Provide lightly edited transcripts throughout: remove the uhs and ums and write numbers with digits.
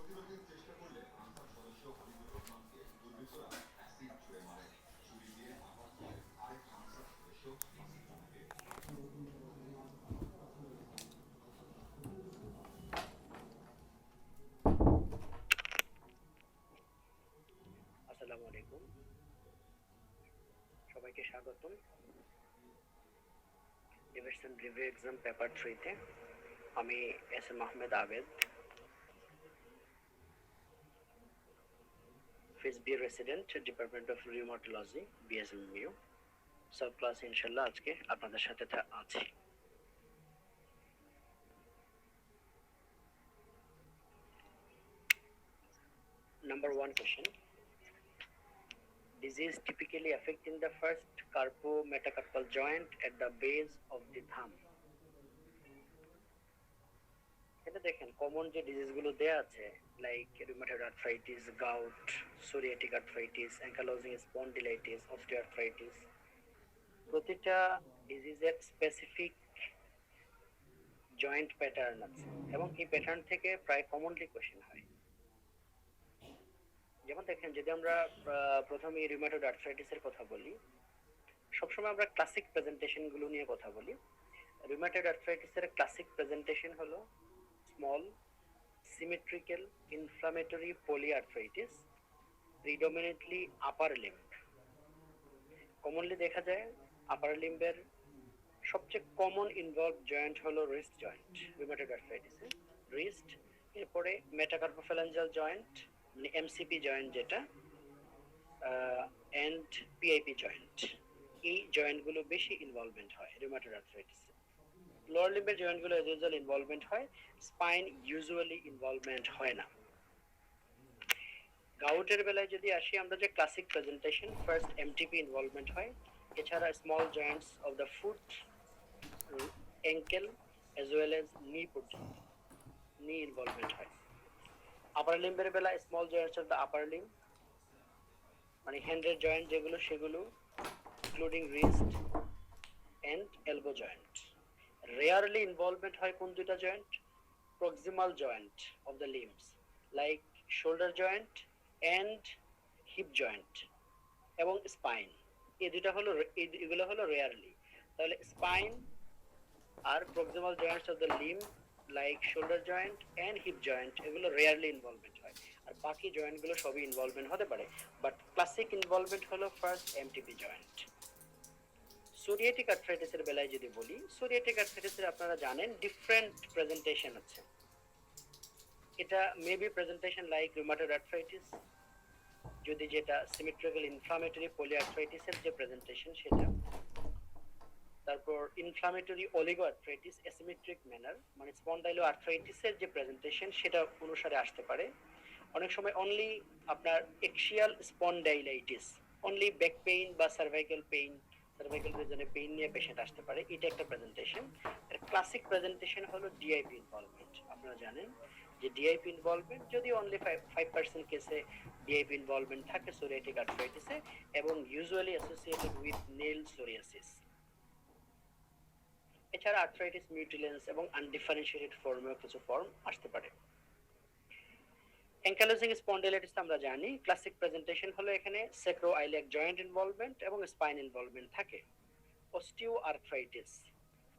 আসসালামু আলাইকুম, সবাইকে স্বাগতম ডিভিশন রিভিউ এক্সাম পেপার 3 তে। আমি S M Ahmed Abed, phase B resident, department of rheumatology, BSMU. সব ক্লাস ইনশাআল্লাহ আজকে আপনাদের সাথে আছি। Number 1 question. Disease typically affecting the first carpometacarpal joint at the base of the thumb. এটা দেখেন কমন যে ডিজিজ গুলো দেয়া আছে, like rheumatoid arthritis, gout, psoriatic arthritis, ankylosing spondylitis, osteoarthritis, প্রতিটা ডিজিজের স্পেসিফিক জয়েন্ট প্যাটার্ন আছে এবং এই প্যাটার্ন থেকে প্রায় কমনলি কোশ্চেন হয়। যেমন দেখেন, যদি আমরা প্রথমে রিউমেটয়েড আর্থ্রাইটিসের কথা বলি, সবসময় আমরা ক্লাসিক প্রেজেন্টেশন গুলো নিয়ে কথা বলি। রিউমেটয়েড আর্থ্রাইটিসের ক্লাসিক প্রেজেন্টেশন হলো স্মল symmetrical inflammatory polyarthritis, predominantly upper limb। Commonly দেখা যায় আপার লিম্বের সবচেয়ে কমন ইনভলভ জয়েন্ট হলো রিস্ট জয়েন্ট রিউমেটয়েড আর্থ্রাইটিসে, রিস্ট, এরপরে মেটাকার্পোফ্যালাঞ্জাল জয়েন্ট মানে এমসিপি জয়েন্ট যেটা, এন্ড পিআইপি জয়েন্ট। এই জয়েন্টগুলো বেশি ইনভলভমেন্ট হয় রিউমেটয়েড আর্থ্রাইটিসে। লোয়ার লিম্বের জয়েন্টগুলো এজ ইউজুয়াল ইনভলভমেন্ট হয়, স্পাইন ইউজুয়ালি ইনভলভমেন্ট হয় না। গাউটের বেলায় যদি আসি, আমরা যে classic presentation, first MTP involvement হয়, এছাড়া small joints of the foot, ankle as well as knee পর্যন্ত নি ইনভলভমেন্ট হয়। আপার লিম্বের বেলায় small joints of the upper limb মানে হ্যান্ডের জয়েন্ট যেগুলো, সেগুলো including wrist and elbow joint. Rarely involvement হয় কোন দুইটা joint? Proximal joint of the limbs like shoulder joint and hip joint এবং স্পাইন। এই দুইটা হলো, এগুলো হলো রেয়ারলি। তাহলে স্পাইন আর proximal joints of the limb like shoulder joint and hip joint, এগুলো রেয়ারলি ইনভলভমেন্ট হয়। আর বাকি জয়েন্টগুলো সবই ইনভলভমেন্ট হতে পারে, বাট ক্লাসিক ইনভলভমেন্ট হলো ফার্স্ট এমটিপি জয়েন্ট। সোরিয়াটিক আর্থ্রাইটিসের বেলায় যদি বলি, সোরিয়াটিক আর্থ্রাইটিসের আপনারা জানেন ডিফারেন্ট প্রেজেন্টেশন আছে। এটা maybe presentation like rheumatoid arthritis, যদি যেটা সিমেট্রিক্যাল ইনফ্লামেটরি পলিআর্থ্রাইটিসের যে প্রেজেন্টেশন সেটা। তারপর inflammatory oligo arthritis asymmetric manner মানে স্পন্ডাইলো আর্থ্রাইটিসের যে প্রেজেন্টেশন সেটা অনুসারে আসতে পারে। অনেক সময় অনলি আপনার axial spondylitis, only back pain বা সার্ভাইকাল পেইন, সার্ভাইকাল রিজনে পেইন নিয়ে পেশেন্ট আসতে পারে, এটা একটা প্রেজেন্টেশন। এর ক্লাসিক প্রেজেন্টেশন হলো ডিআইপি ইনভলভমেন্ট। আপনারা জানেন যে ডিআইপি ইনভলভমেন্ট যদি অনলি 5% কেসে ডিআইপি ইনভলভমেন্ট থাকে সোরিয়াটিক আর্থ্রাইটিসে, এবং usually associated with nail psoriasis. এছাড়া আর্থ্রাইটিস মিউটিলেন্স এবং আনডিফারেন্সিয়েটেড ফর্মেও কিছু ফর্ম আসতে পারে। অ্যাঙ্কালোজিং স্পন্ডিলাইটিস আমরা জানি ক্লাসিক প্রেজেন্টেশন হলো এখানে স্যাক্রোআইলিয়াক জয়েন্ট ইনভলভমেন্ট এবং স্পাইন ইনভলভমেন্ট থাকে। অস্টিওআর্থ্রাইটিস,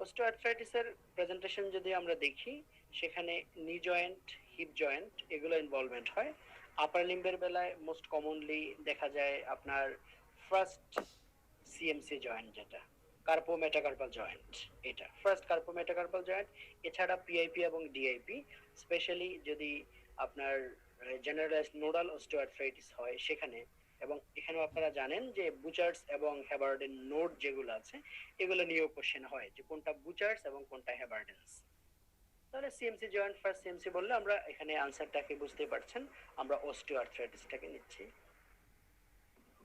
অস্টিওআর্থ্রাইটিসের প্রেজেন্টেশন যদি আমরা দেখি, সেখানে নি জয়েন্ট, হিপ জয়েন্ট এগুলো ইনভলভমেন্ট হয়। আপার লিম্বের বেলায় মোস্ট কমনলি দেখা যায় আপনার ফার্স্ট সিএমসি জয়েন্ট যেটা কার্পোমেটাকার্পাল জয়েন্ট, এটা ফার্স্ট কার্পোমেটাকার্পাল জয়েন্ট। এছাড়া পিআইপি এবং ডিআইপি, স্পেশালি যদি আপনার জেনারেলাইজড নোডাল অস্টিওআর্থ্রাইটিস হয় সেখানে। এবং এখানেও আপনারা জানেন যে বুচার্স এবং হ্যাবার্ডেন নোড যেগুলো আছে এগুলো নিয়েও কোশ্চেন হয় যে কোনটা বুচার্স এবং কোনটা হ্যাবার্ডেন্স। তাহলে সিএমসি জয়েন্ট, ফার্স্ট সিএমসি বললে আমরা এখানে আনসারটাকে বুঝতে পারছেন, আমরা অস্টিওআর্থ্রাইটিসটাকে নিচ্ছি।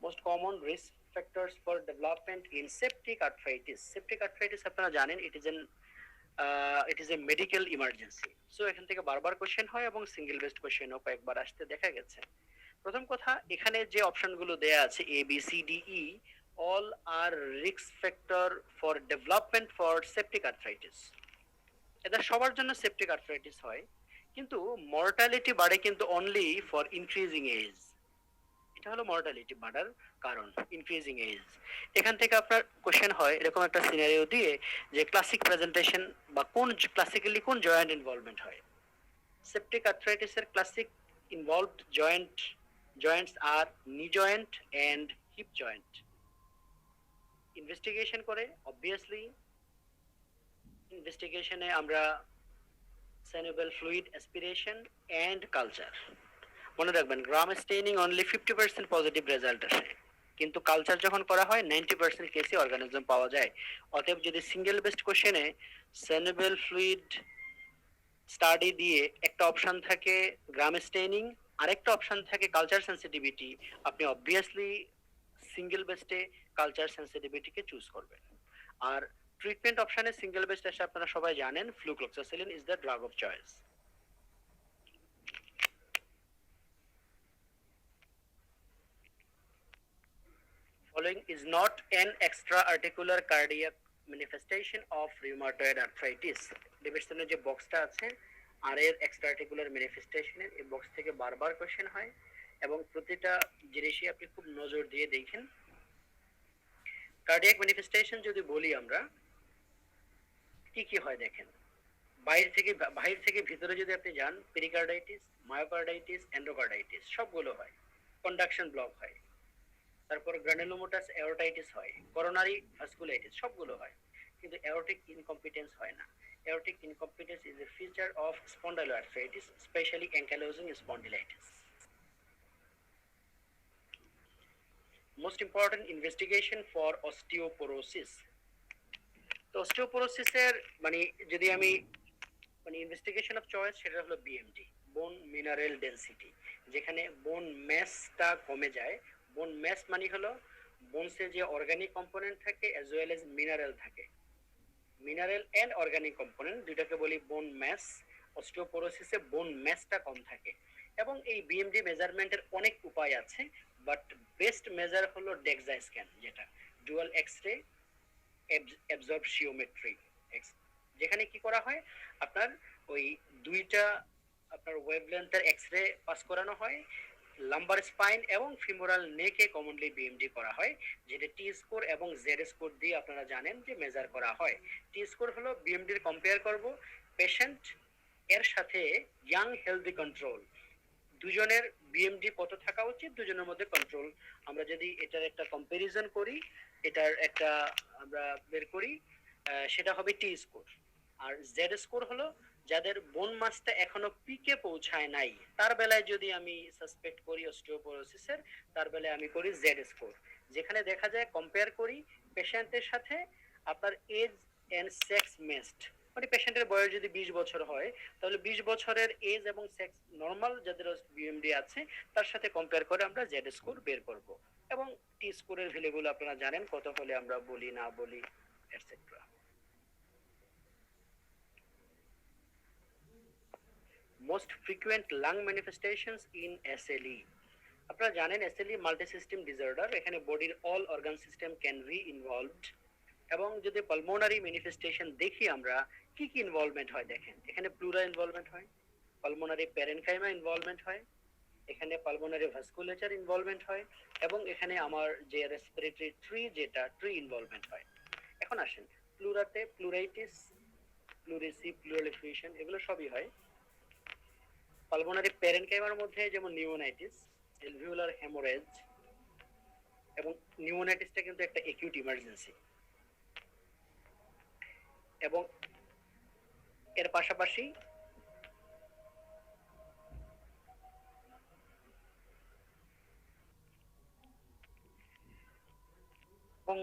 Most common risk factors for development in septic arthritis. Septic arthritis আপনারা জানেন it is a medical emergency. So এখান থেকে বারবার কোশ্চেন হয় এবং সিঙ্গেল বেসড কোশ্চেনও কয়েকবার আসতে দেখা গেছে। প্রথম কথা, এখানে যে অপশনগুলো দেয়া আছে A B C D E, all are risk factor for development for septic arthritis. এটা সবার জন্য সেপটিক আর্থ্রাইটিস হয়, কিন্তু মর্টালিটি বাড়ে কিন্তু অনলি ফর ইনক্রিজিং এজ। এটা হলো মর্টালিটি বাড়ার কারণ, ইনক্রিজিং এজ। এখান থেকে আপনার কোশ্চেন হয় এরকম একটা সিনারিও দিয়ে যে ক্লাসিক প্রেজেন্টেশন বা কোন ক্লাসিক্যালি কোন জয়েন্ট ইনভলভমেন্ট হয়। সেপ্টিক আর্থ্রাইটিসের classic involved joints are knee joint and hip joint. Investigation করে অবভিয়াসলি ইনভেস্টিগেশনে আমরা synovial fluid aspiration and culture. মনে রাখবেন gram staining only 50% positive result আসে, কিন্তু কালচার যখন করা হয় 90% কেসে অর্গানিজম পাওয়া যায়। অতএব যদি সিঙ্গেল বেস্ট কোশ্চেনে সাইনোভিয়াল ফ্লুইড স্টাডি দিয়ে একটা অপশন থাকে গ্রাম স্টেইনিং, আরেকটা অপশন থাকে কালচার সেন্সিটিভিটি, আপনি অবভিয়াসলি সিঙ্গেল বেস্টে কালচার সেন্সিটিভিটিকে চুজ করবেন। আর ট্রিটমেন্ট অপশনে সিঙ্গেল বেস্ট এসে আপনারা সবাই জানেন flucloxacillin is the drug of choice. Following is not an extra-articular cardiac manifestation of rheumatoid arthritis. ডেভিডসনের যে বক্সটা আছে আর এর এক্সট্রা আর্টিকুলার ম্যানিফেস্টেশনের এই বক্স থেকে বারবার কোশ্চেন হয় এবং প্রতিটা জিনিসই আপনি খুব নজর দিয়ে দেখেন। কার্ডিয়াক ম্যানিফেস্টেশন যদি বলি আমরা কি কি হয় দেখেন, বাহির থেকে ভিতরে যদি আপনি যান পেরিকার্ডাইটিস, মায়োকার্ডাইটিস, এন্ডোকার্ডাইটিস সবগুলো হয়। কন্ডাকশন ব্লক হয়, তারপর গ্রানুলোমাটাস এওরটাইটিস হয়, করোনারি ভাস্কুলাইটিস সবগুলো হয়, কিন্তু এওরটিক ইনকম্পিটেন্স হয় না। Aortic incompetence is a feature of spondyloarthritis, especially ankylosing spondylitis. Most important investigation for osteoporosis. তো অস্টিওপোরোসিসের মানে যদি আমি মানে ইনভেস্টিগেশন অফ চয়েস সেটা হলো বিএমডি, বোন মিনারেল ডেনসিটি, যেখানে বোন ম্যাসটা কমে যায়। বোন ম্যাস মানে হলো বোনসে যে অর্গানিক কম্পোনেন্ট থাকে অ্যাজ ওয়েল এজ মিনারেল থাকে। মিনারেল এন্ড অর্গানিক কম্পোনেন্ট দুইটাকে বলি বোন ম্যাস। অস্টিওপোরোসিসে বোন ম্যাসটা কম থাকে এবং এই বিএমডি মেজারমেন্টের অনেক উপায় আছে, বাট বেস্ট মেজার হলো ডেক্সা স্ক্যান, যেটা ডুয়াল এক্স-রে অ্যাবজর্পশিওমেট্রি, যেখানে কি করা হয় আপনার ওই দুইটা আপনার ওয়েভলেন্থের এক্স-রে পাস করানো হয়, লাম্বার স্পাইন এবং ফিমোরাল নেকে কমনলি বিএমডি করা হয়, যেটা টি স্কোর এবং জেড স্কোর দিয়ে আপনারা জানেন যে মেজার করা হয়। টি স্কোর হলো বিএমডির কম্পেয়ার করব পেশেন্ট এর সাথে ইয়াং হেলদি কন্ট্রোল, দুজনের বিএমডি কত থাকা উচিত, দুজনের মধ্যে কন্ট্রোল। আমরা যদি এটার একটা কম্পারিজন করি, এটার একটা আমরা বের করি, সেটা হবে টি স্কোর। আর জেড স্কোর হলো যাদের বোন মাসটা এখনো পিকে পৌঁছায় নাই, তার বেলায় যদি আমি সাসপেক্ট করি অস্টিওপোরোসিসের, তার বেলায় আমি করি জেড স্কোর, যেখানে দেখা যায় কম্পেয়ার করি পেশেন্টের সাথে আপনার এজ এন্ড সেক্স মেস্ট, মানে পেশেন্টের বয়স যদি 20 বছর হয় তাহলে 20 বছরের এজ এবং সেক্স নরমাল যাদের বিএমডি আছে তার সাথে কম্পেয়ার করে আমরা জেড স্কোর বের করব। এবং টি স্কোরের ভ্যালুগুলো আপনারা জানেন কত হলে আমরা বলি না বলি etcetera. Most frequent lung manifestations in SLE. আপনারা জানেন SLE মাল্টি সিস্টেম ডিসঅর্ডার, এখানে বডির all organ system can be involved. এবং যদি পালমোনারি ম্যানিফেস্টেশন দেখি আমরা কি কি ইনভলভমেন্ট হয় দেখেন, এখানে প্লুরা ইনভলভমেন্ট হয়, পালমোনারি প্যারেনকাইমা ইনভলভমেন্ট হয়, এখানে পালমোনারি ভাস্কুলেচার ইনভলভমেন্ট হয় এবং এখানে আমার যে রেসপিরেটরি ট্রি যেটা ট্রি ইনভলভমেন্ট হয়। এখন আসেন প্লুরাতে প্লুরাইটিস, প্লুরেসি, প্লুরাল এফিউশন এগুলো সবই হয়। পালমোনারি প্যারেনকাইমার মধ্যে যেমন নিউমোনাইটিস, অ্যালভিওলার হেমোরেজ, এবং নিউমোনাইটিসটা কিন্তু একটা একিউট ইমার্জেন্সি। এবং এর পাশাপাশি এবং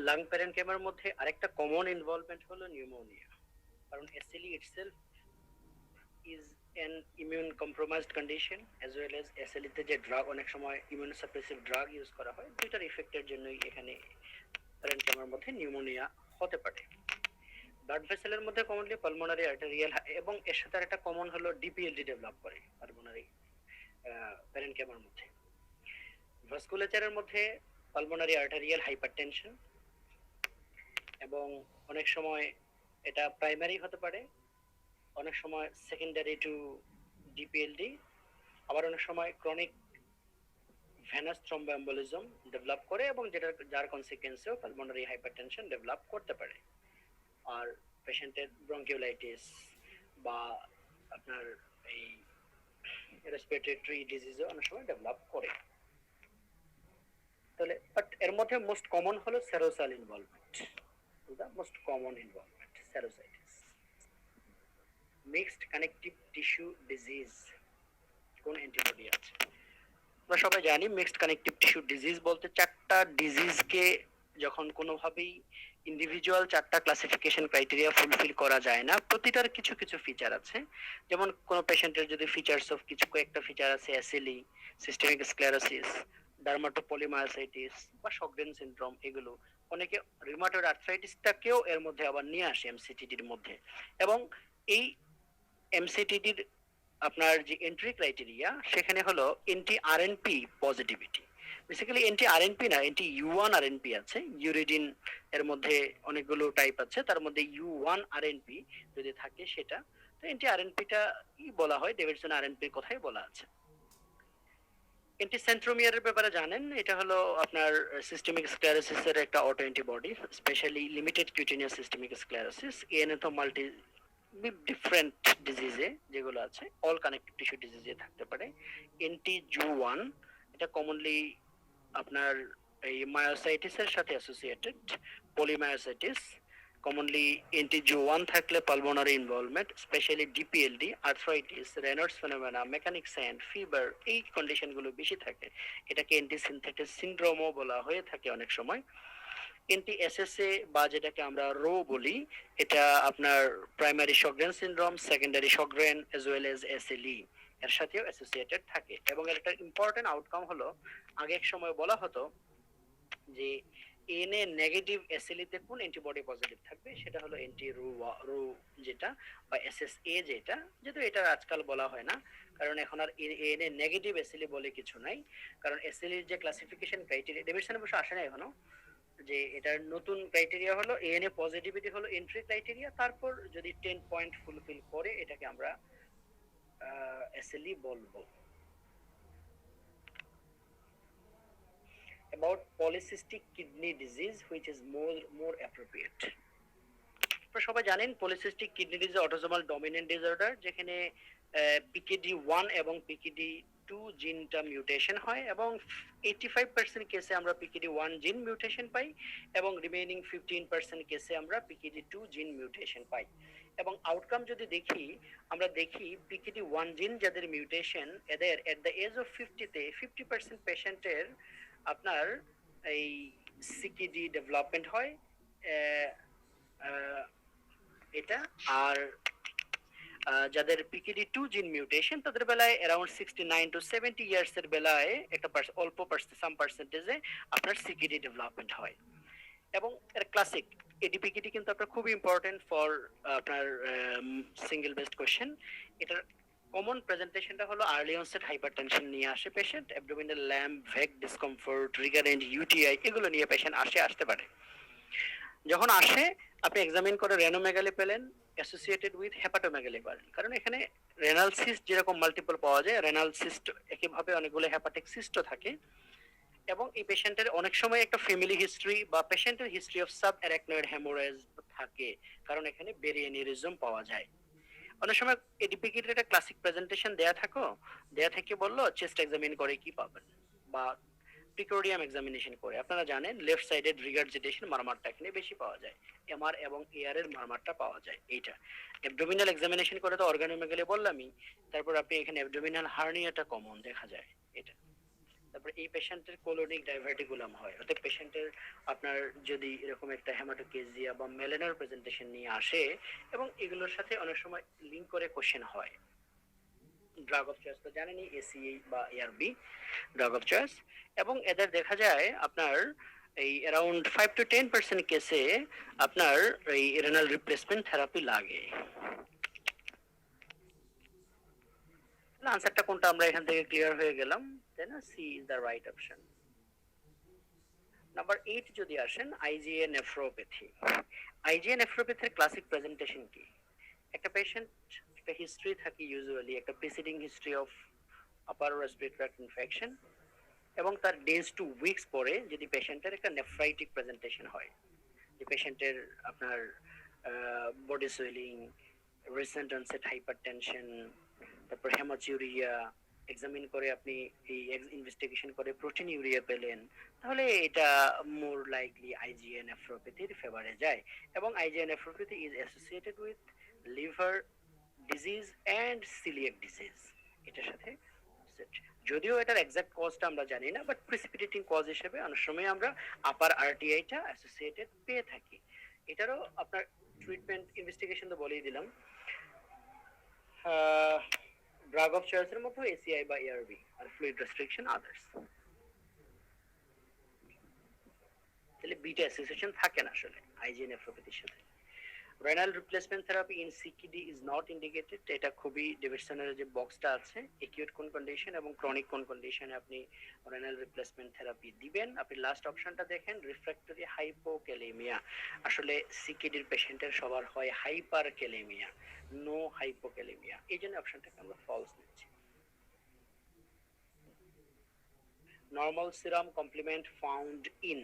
লাং প্যারেনকাইমার মধ্যে আরেকটা কমন ইনভলভমেন্ট হলো নিউমোনিয়া, কারণ SLE itself is an immune compromised condition as well as SLE তে যে ড্রাগ অনেক সময় ইমিউন সাপ্রেসিভ ড্রাগ ইউজ করা হয়, দুইটার ইফেক্টের জন্যই এখানে প্যারেনকাইমার মধ্যে নিউমোনিয়া হতে পারে। ব্লাড ভেসেলের মধ্যে কমনলি পালমোনারি আর্টেরিয়াল এবং এর সাথে একটা কমন হলো ডিপিএলডি ডেভেলপ করে পালমোনারি প্যারেনকাইমার মধ্যে। ভাস্কুলেচারের মধ্যে পালমোনারি আর্টেরিয়াল হাইপারটেনশন, এবং অনেক সময় এটা প্রাইমারি হতে পারে অনেক সময় সেকেন্ডারি টু ডিপিএলডি, আবার অনেক সময় ক্রনিক ভেনাস থ্রম্বোএম্বোলিজম ডেভেলপ করে এবং যার কনসিকুয়েন্সেও পালমোনারি হাইপারটেনশন ডেভেলপ করতে পারে। আর পেশেন্টের ব্রঙ্কিওলাইটিস বা আপনার এই রেসপিরেটরি ডিজিজও অনেক সময় ডেভেলপ করে। তাহলে বাট এর মধ্যে মোস্ট কমন হলো serosal involvement, the most common involvement serositis. Mixed connective tissue disease, কোন অ্যান্টিবডি আছে? আমরা সবাই জানি মিক্সড কানেকটিভ টিস্যু ডিজিজ বলতে চারটা ডিজিজকে যখন কোনোভাবেই ইন্ডিভিজুয়াল চারটা ক্লাসিফিকেশন ক্রাইটেরিয়া ফুলফিল করা যায় না, প্রতিটার কিছু কিছু ফিচার আছে। যেমন কোনো পেশেন্টের যদি ফিচারস অফ কিছু কয়েকটা ফিচার আছে, এসএলই, সিস্টেমিক স্ক্লেরোসিস, ডার্মাটোপলিমায়োসাইটিস বা শগরেন সিনড্রোম, এগুলো অনেকে রিউমাটয়েড আর্থ্রাইটিসটাকেও এর মধ্যে আবার নিয়ে আসে এমসিটিডির মধ্যে। এবং এই এমসিটিডির আপনার যে এন্ট্রি ক্রাইটেরিয়া সেখানে হলো এনটি আরএনপি পজিটিভিটি। বেসিক্যালি এনটি আরএনপি না, এনটি ইউ1 আরএনপি আছে। ইউরিডিন এর মধ্যে অনেকগুলো টাইপ আছে, তার মধ্যে ইউ1 আরএনপি যদি থাকে সেটা, তো এনটি আরএনপিটা বলা হয়, ডেভিডসন আরএনপির কথাই বলা আছে। এন্টি সেন্ট্রোমিয়ারের ব্যাপারে জানেন, এটা হলো আপনার সিস্টেমিক স্ক্লেরোসিসের একটা auto antibody, specially limited cutaneous systemic sclerosis. এনে তো মাল্টি ডিফারেন্ট ডিজিজে যেগুলো আছে, অল কানেক্টিভ টিস্যু ডিজিজে থাকতে পারে। এনটি জু1 এটা কমনলি আপনার এই মায়োসাইটিসের সাথে associated, polymyositis. Commonly anti Jo one থাকলে pulmonary involvement, specially DPLD, arthritis, Raynaud's phenomena, mechanic's hand, fever, এই কন্ডিশনগুলো বেশি থাকে। এটাকে এন্টি সিনথেটিস সিনড্রোমও বলা হয়ে থাকে অনেক সময়। এনটি এসএসএ বা যেটাকে আমরা রো বলি, এটা আপনার primary Sjogren's syndrome, secondary Sjogren's as well as SLE এর সাথেও অ্যাসোসিয়েটেড থাকে। এবং এর একটা ইম্পর্টেন্ট আউটকাম হলো, আগে এক সময় বলা হতো যে এনএ নেগেটিভ এসএলই তে কোন অ্যান্টিবডি পজিটিভ থাকবে, সেটা হলো এনটি রো যেটা, বা এসএসএ যেটা, যেহেতু এটা আজকাল বলা হয় না, কারণ এখন আর এনএ নেগেটিভ এসএলই বলে কিছু নাই। কারণ এসএলই যে ক্লাসিফিকেশন ক্রাইটেরিয়া ডেভিডসন অবশ্য আসে না এখনো, যে এটার নতুন ক্রাইটেরিয়া হলো এএনএ পজিটিভিটি হলো এন্ট্রি ক্রাইটেরিয়া, তারপর যদি 10 পয়েন্ট ফুলফিল করে এটাকে আমরা এসএলই বলবো। About polycystic kidney disease, which is more appropriate. আপনারা সবাই জানেন polycystic kidney disease autosomal dominant disorder, যেখানে পিকেডি1 এবং পিকেডি2 জিনটা মিউটেশন হয়, এবং 85% কেসে আমরা পিকেডি1 জিন মিউটেশন পাই, এবং রিমেইনিং 15% কেসে আমরা পিকেডি2 জিন মিউটেশন পাই। এবং আউটকাম যদি দেখি, আমরা দেখি পিকেডি1 জিন যাদের মিউটেশন, এদের এট দ্য এজ অফ 50-তে 50% পেশেন্টের আপনার এই সিকিডি ডেভেলপমেন্ট হয় এটা। আর যাদের পিকেডি2 জিন মিউটেশন তাদের বেলায় অ্যারাউন্ড 69 to 70 ইয়ার্স এর বেলায় একটা অল্প সাম পার্সেন্টেজে আপনার সিকিডি ডেভেলপমেন্ট হয়। এবং এর ক্লাসিক এডিপিকেটি কিন্তু আপনার খুব ইম্পর্টেন্ট ফর আপনার সিঙ্গেল বেসড কোশ্চেন। এটার কমন প্রেজেন্টেশনটা হলো আর্লি অনসেট হাইপারটেনশন নিয়ে আসে patient, abdominal lump, vague discomfort, recurrent UTI, এগুলো নিয়ে পেশেন্ট আসতে পারে। যখন আসে আপনি এক্সামিন করে রেনোমেগালি পেলেন অ্যাসোসিয়েটেড উইথ হেপাটোমেগালি পারেন, কারণ এখানে রেনাল সিস্ট যেরকম মাল্টিপল পাওয়া যায়, রেনাল সিস্ট একইভাবে অনেকগুলো হেপাটিক সিস্টও থাকে। এবং এই পেশেন্টের অনেক সময় একটা ফ্যামিলি হিস্ট্রি বা পেশেন্টের history of sub arachnoid haemorrhage থাকে, কারণ এখানে বেরিয়ানিরিজম পাওয়া যায়। অনেক সময় এডিপিকেটের একটা ক্লাসিক প্রেজেন্টেশন দেয়া থেকে বললো চেস্ট এক্সামিন করে কি পাবেন, বা প্রিকোডিয়াম এক্সামিনেশন করে। আপনারা জানেন লেফট সাইডেড রিগার্জিটেশন মারমারটা এখানে বেশি পাওয়া যায়, এমআর এবং এআর এর মারমারটা পাওয়া যায় এইটা। অ্যাবডোমিনাল এক্সামিনেশন করে তো অর্গানোমেগালি বললামই, তারপর আপনি এখানে অ্যাবডোমিনাল হার্নিয়াটা কমন দেখা যায় এটা। তারপর এই পেশেন্টের কোলোনিক ডাইভার্টিকুলাম হয়, অর্থাৎ পেশেন্টের আপনার যদি এরকম একটা হেমাটোকেজিয়া বা মেলেনার প্রেজেন্টেশন নিয়ে আসে, এবং এগুলোর সাথে অনেক সময় লিংক করে কোশ্চেন হয়। ড্রাগ অফ চয়েস তো জানেনই, এসিএ বা এআরবি ড্রাগ অফ চয়েস। এবং এদের দেখা যায় আপনার এই অ্যারাউন্ড 5 to 10% কেসে আপনার এই রেনাল রিপ্লেসমেন্ট থেরাপি লাগে। আনসারটা কোনটা আমরা এখান থেকে ক্লিয়ার হয়ে গেলাম, তাই না? C is the right option. Number 8 যদি আসেন, আইজিএ নেফ্রোপ্যাথি। আইজিএ নেফ্রোপ্যাথির ক্লাসিক প্রেজেন্টেশন কি? একটা পেশেন্ট একটা হিস্ট্রি থাকে, ইউজুয়ালি একটা preceding history of upper respiratory tract infection, এবং তার ডেজ টু উইকস পরে যদি পেশেন্টের একটা নেফ্রাইটিক প্রেজেন্টেশন হয়, যে পেশেন্টের আপনার body swelling, recent onset hypertension, তারপর হেমাচুরিয়া, এক্সামিন করে আপনি এই ইনভেস্টিগেশন করে প্রোটিন ইউরিয়া পেলেন, তাহলে এটা মোর লাইকলি আইজিএ নেফ্রোপ্যাথির ফেভারে যায়। এবং IGA nephropathy is associated with liver disease and coeliac disease, এটার সাথে। যদিও এটার এক্সাক্ট কজটা আমরা জানি না, বাট প্রিসিপিটেটিং কজ হিসেবে অনেক সময় আমরা আপার আরটিআইটা অ্যাসোসিয়েটেড পেয়ে থাকি। এটারও আপনার ট্রিটমেন্ট ইনভেস্টিগেশন তো বলেই দিলাম, ড্রাগ অফ চয়েসের মতো এসিআই বা এআরবি আর ফ্লুইড রেস্ট্রিকশন আদার্স। তাহলে বিটা অ্যাসোসিয়েশন থাকে না আসলে আইজিএ নেফ্রোপ্যাথির সাথে। Renal replacement therapy in CKD is not indicated. এটা খুবই ডেভিডসনের যে বক্সটা আছে, একিউট কোন কন্ডিশন এবং ক্রনিক কোন কন্ডিশনে আপনি রেনাল রিপ্লেসমেন্ট থেরাপি দিবেন। আপনি লাস্ট অপশনটা দেখেন, রিফ্র্যাক্টরি হাইপোক্যালেমিয়া। আসলে সিকিডির পেশেন্টের সবার হয় হাইপারক্যালেমিয়া, নো হাইপোক্যালেমিয়া, এই জন্য অপশনটাকে আমরা ফলস নিচ্ছি। Normal serum complement found in,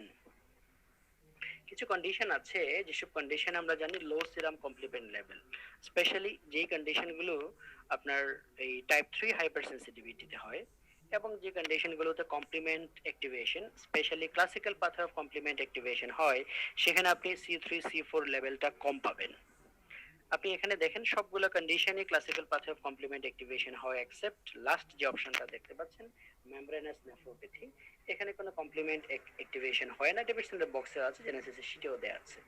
কিছু কন্ডিশন আছে যেসব কন্ডিশন আমরা জানি low serum complement level, specially যেই কন্ডিশনগুলো আপনার এই টাইপ 3 হাইপারসেনসিটিভিটিতে হয়, এবং যে কন্ডিশনগুলোতে complement activation, specially classical path of complement activation হয়, সেখানে আপনি C3 C4 লেভেলটা কম পাবেন। আপনি এখানে দেখেন সবগুলো কন্ডিশনে classical path of complement activation হয়, এক্সেপ্ট লাস্ট যে অপশনটা দেখতে পাচ্ছেন মেমব্রেনাস নেফ্রোপ্যাথি, এখানে কোনো কমপ্লিমেন্ট অ্যাক্টিভেশন হয় না। ডেভিডসনের বক্সে আছে, জেনেসিসের শীটেও দেয়া আছে।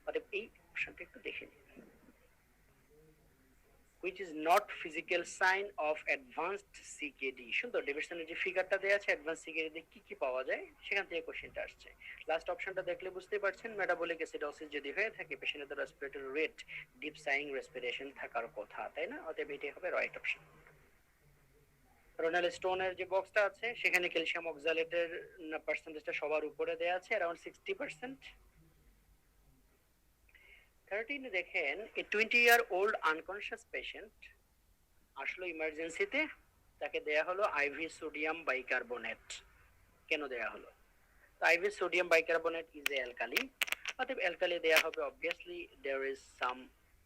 অতএব এই অপশনটা একটু দেখে নিন। which is not physical sign of advanced CKD। সুন্দর, ডেভিডসনের যে ফিগারটা দেয়া আছে অ্যাডভান্স সিকেডি তে কি কি পাওয়া যায় সেখান থেকে কোশ্চেনটা আসছে। লাস্ট অপশনটা দেখলে বুঝতে পারছেন, মেটাবলিক অ্যাসিডোসিস যদি হয়ে থাকে পেশেন্টের respiratory rate deep saying respiration থাকার কথা, তাই না? অতএব এটাই হবে রাইট অপশন। রোনাল স্টোনের যে বক্সটা আছে সেখানে ক্যালসিয়াম অক্সালেটের পার্সেন্টেজটা সবার উপরে দেয়া আছে, अराउंड 60%। 13 দেখেন, এ 20-year-old আনকনশিয়াস পেশেন্ট আসলে ইমার্জেন্সিতে, তাকে দেয়া হলো আইভি সোডিয়াম বাইকার্বনেট। কেন দেয়া হলো? তো IV sodium bicarbonate is a alkali, অতএব অ্যালকালি দেয়া হবে, obviously there is some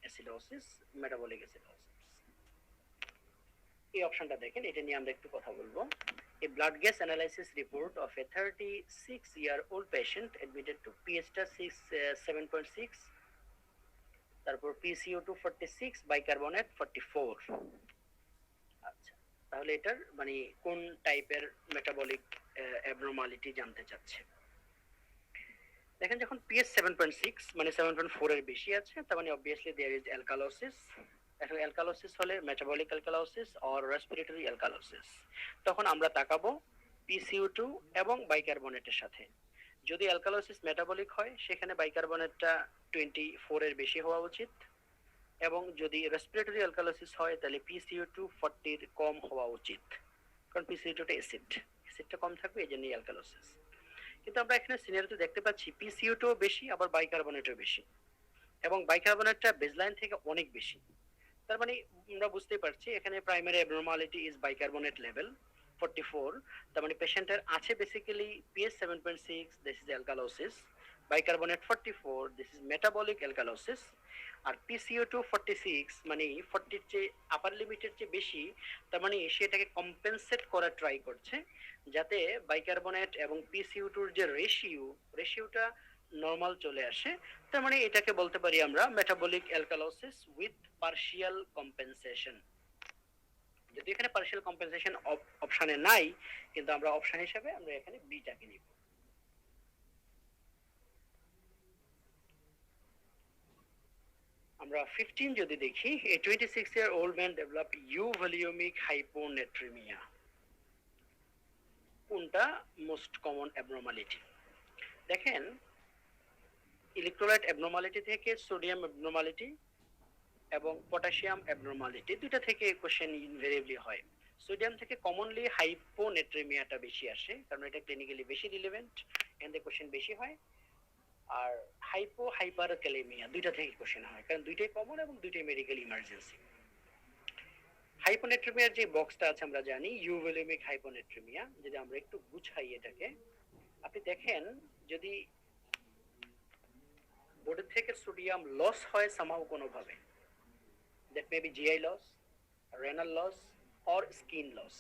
acidosis, metabolic acidosis. এই অপশনটা দেখেন, এটা নিয়ে আমরা একটু কথা বলবো। A blood gas analysis report of a 36-year-old patient admitted to pH 7.6, তারপর PCO2 46, বাইকার্বনেট 44। আচ্ছা, তাহলে এটার মানে কোন টাইপের মেটাবলিক অ্যাবনরমালিটি জানতে চাচ্ছে। দেখেন, যখন pH 7.6 মানে 7.4 এর বেশি আছে, তার মানে অবভিয়াসলি देयर ইজ অ্যালকালোসিস। এখন অ্যালকালোসিস হলে metabolic alkalosis or respiratory alkalosis, তখন আমরা তাকাবো PCO2 এবং বাইকার্বনেটের সাথে। যদি অ্যালকালোসিস মেটাবলিক হয় সেখানে বাইকার্বনেটটা 24 এর বেশি হওয়া উচিত, এবং যদি রেসপিরেটরি অ্যালকালোসিস হয় তাহলে PCO2 40 এর কম হওয়া উচিত, কারণ PCO2 টা অ্যাসিডটা কম থাকবে, এই জন্যই অ্যালকালোসিস। কিন্তু আমরা এখানে সিনারিওতে দেখতে পাচ্ছি PCO2 বেশি আবার বাইকার্বনেটও বেশি, এবং বাইকার্বনেটটা বেসলাইন থেকে অনেক বেশি। তার মানে আমরা বুঝতেই পারছি এখানে primary abnormality is bicarbonate level 44। তার মানে পেশেন্টের আছে basically pH 7.6, this is alkalosis, bicarbonate 44, this is metabolic alkalosis, আর PCO2 46 মানে 40 এর চেয়ে আপার লিমিটের চেয়ে বেশি, তার মানে সেটাকে কম্পেনসেট করা ট্রাই করছে যাতে বাইকার্বনেট এবং PCO2 এর যে রেশিওটা নরমাল চলে আসে। তার মানে এটাকে বলতে পারি আমরা metabolic alkalosis with partial compensation. যদি এখানে পার্শিয়াল কম্পেনসেশন অপশনে নাই, কিন্তু আমরা অপশন হিসেবে আমরা এখানে বিটাকে নিব। আমরা 15 যদি দেখি, a 26-year-old man developed euvolemic hyponatremia। কোনটা মোস্ট কমন অ্যাবনরমালিটি? দেখেন, ইলেকট্রোলাইট অ্যাবনরমালিটি থেকে সোডিয়াম অ্যাবনরমালিটি এবং পটাশিয়াম অ্যাবনরমালিটি, দুটো থেকে কোশ্চেন ইনভেরিয়েবলি হয়। সোডিয়াম থেকে কমনলি হাইপোনেট্রেমিয়াটা বেশি আসে, কারণ এটা ক্লিনিক্যালি বেশি রিলেভেন্ট, এন্ড কোশ্চেন বেশি হয়। আর হাইপারক্যালেমিয়া দুইটা থেকে কোশ্চেন হয়, কারণ দুইটাই কমন এবং দুইটাই মেডিকেল ইমার্জেন্সি। হাইপোনেট্রিমিয়ার যে বক্সটা আছে আমরা জানি ইউভলিমিক হাইপোনেট্রিমিয়া। যদি আমরা একটু গুছাই এটাকে, আপনি দেখেন যদি বডি থেকে সোডিয়াম লস হয় সামহাউ কোনোভাবে, that may be GI loss, renal loss or skin loss.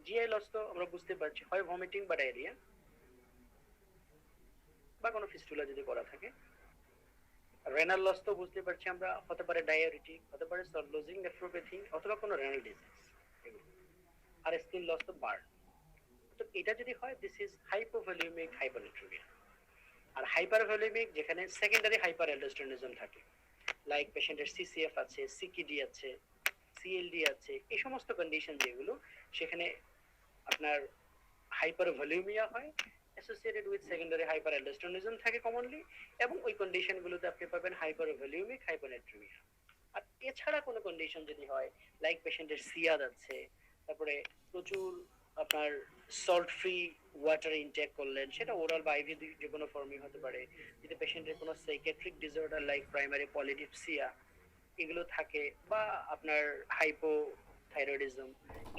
GI loss তো আমরা বুঝতে পারছি, হয় ভমিটিং বা ডায়রিয়া বা কোনো ফিস্টুলা যদি করা থাকে। রেনাল লস তো বুঝতে পারছি আমরা, হতে পারে ডায়ারিটিক, হতে পারে সললোজিং নেফ্রোপ্যাথি অথবা কোনো রেনাল ডিজিজ। আর স্কিন লস তো বার্ন। তো এটা যদি হয় দিস ইজ হাইপোভলিউমিক হাইপোনেট্রিমিয়া। আর হাইপারভলিউমিক যেখানে সেকেন্ডারি হাইপার অ্যালডোস্টেরনিজম থাকে, লাইক পেশেন্টের সিসিএফ আছে, সিকিডি আছে, সিএলডি আছে, এই সমস্ত কন্ডিশন যেগুলো সেখানে আপনার হাইপারভলিউমিয়া হয়, associated with secondary hyper aldosteronism থাকে কমনলি, এবং ওই কন্ডিশনগুলোতে আপনি পাবেন হাইপারভলিউমিক হাইপোনেট্রিমিয়া। আর এছাড়া কোনো কন্ডিশন যদি হয়, লাইক পেশেন্টের সিয়াদ আছে, তারপরে প্রচুর আপনার সল্ট ফ্রি ওয়াটার ইনটেক করলেন, সেটা ওরাল বা আইভি যে কোনো ফর্মই হতে পারে। যদি পেশেন্টের কোনো psychiatric disorder like primary polydipsia এগুলো থাকে, বা আপনার হাইপো থাইরয়েডিজম,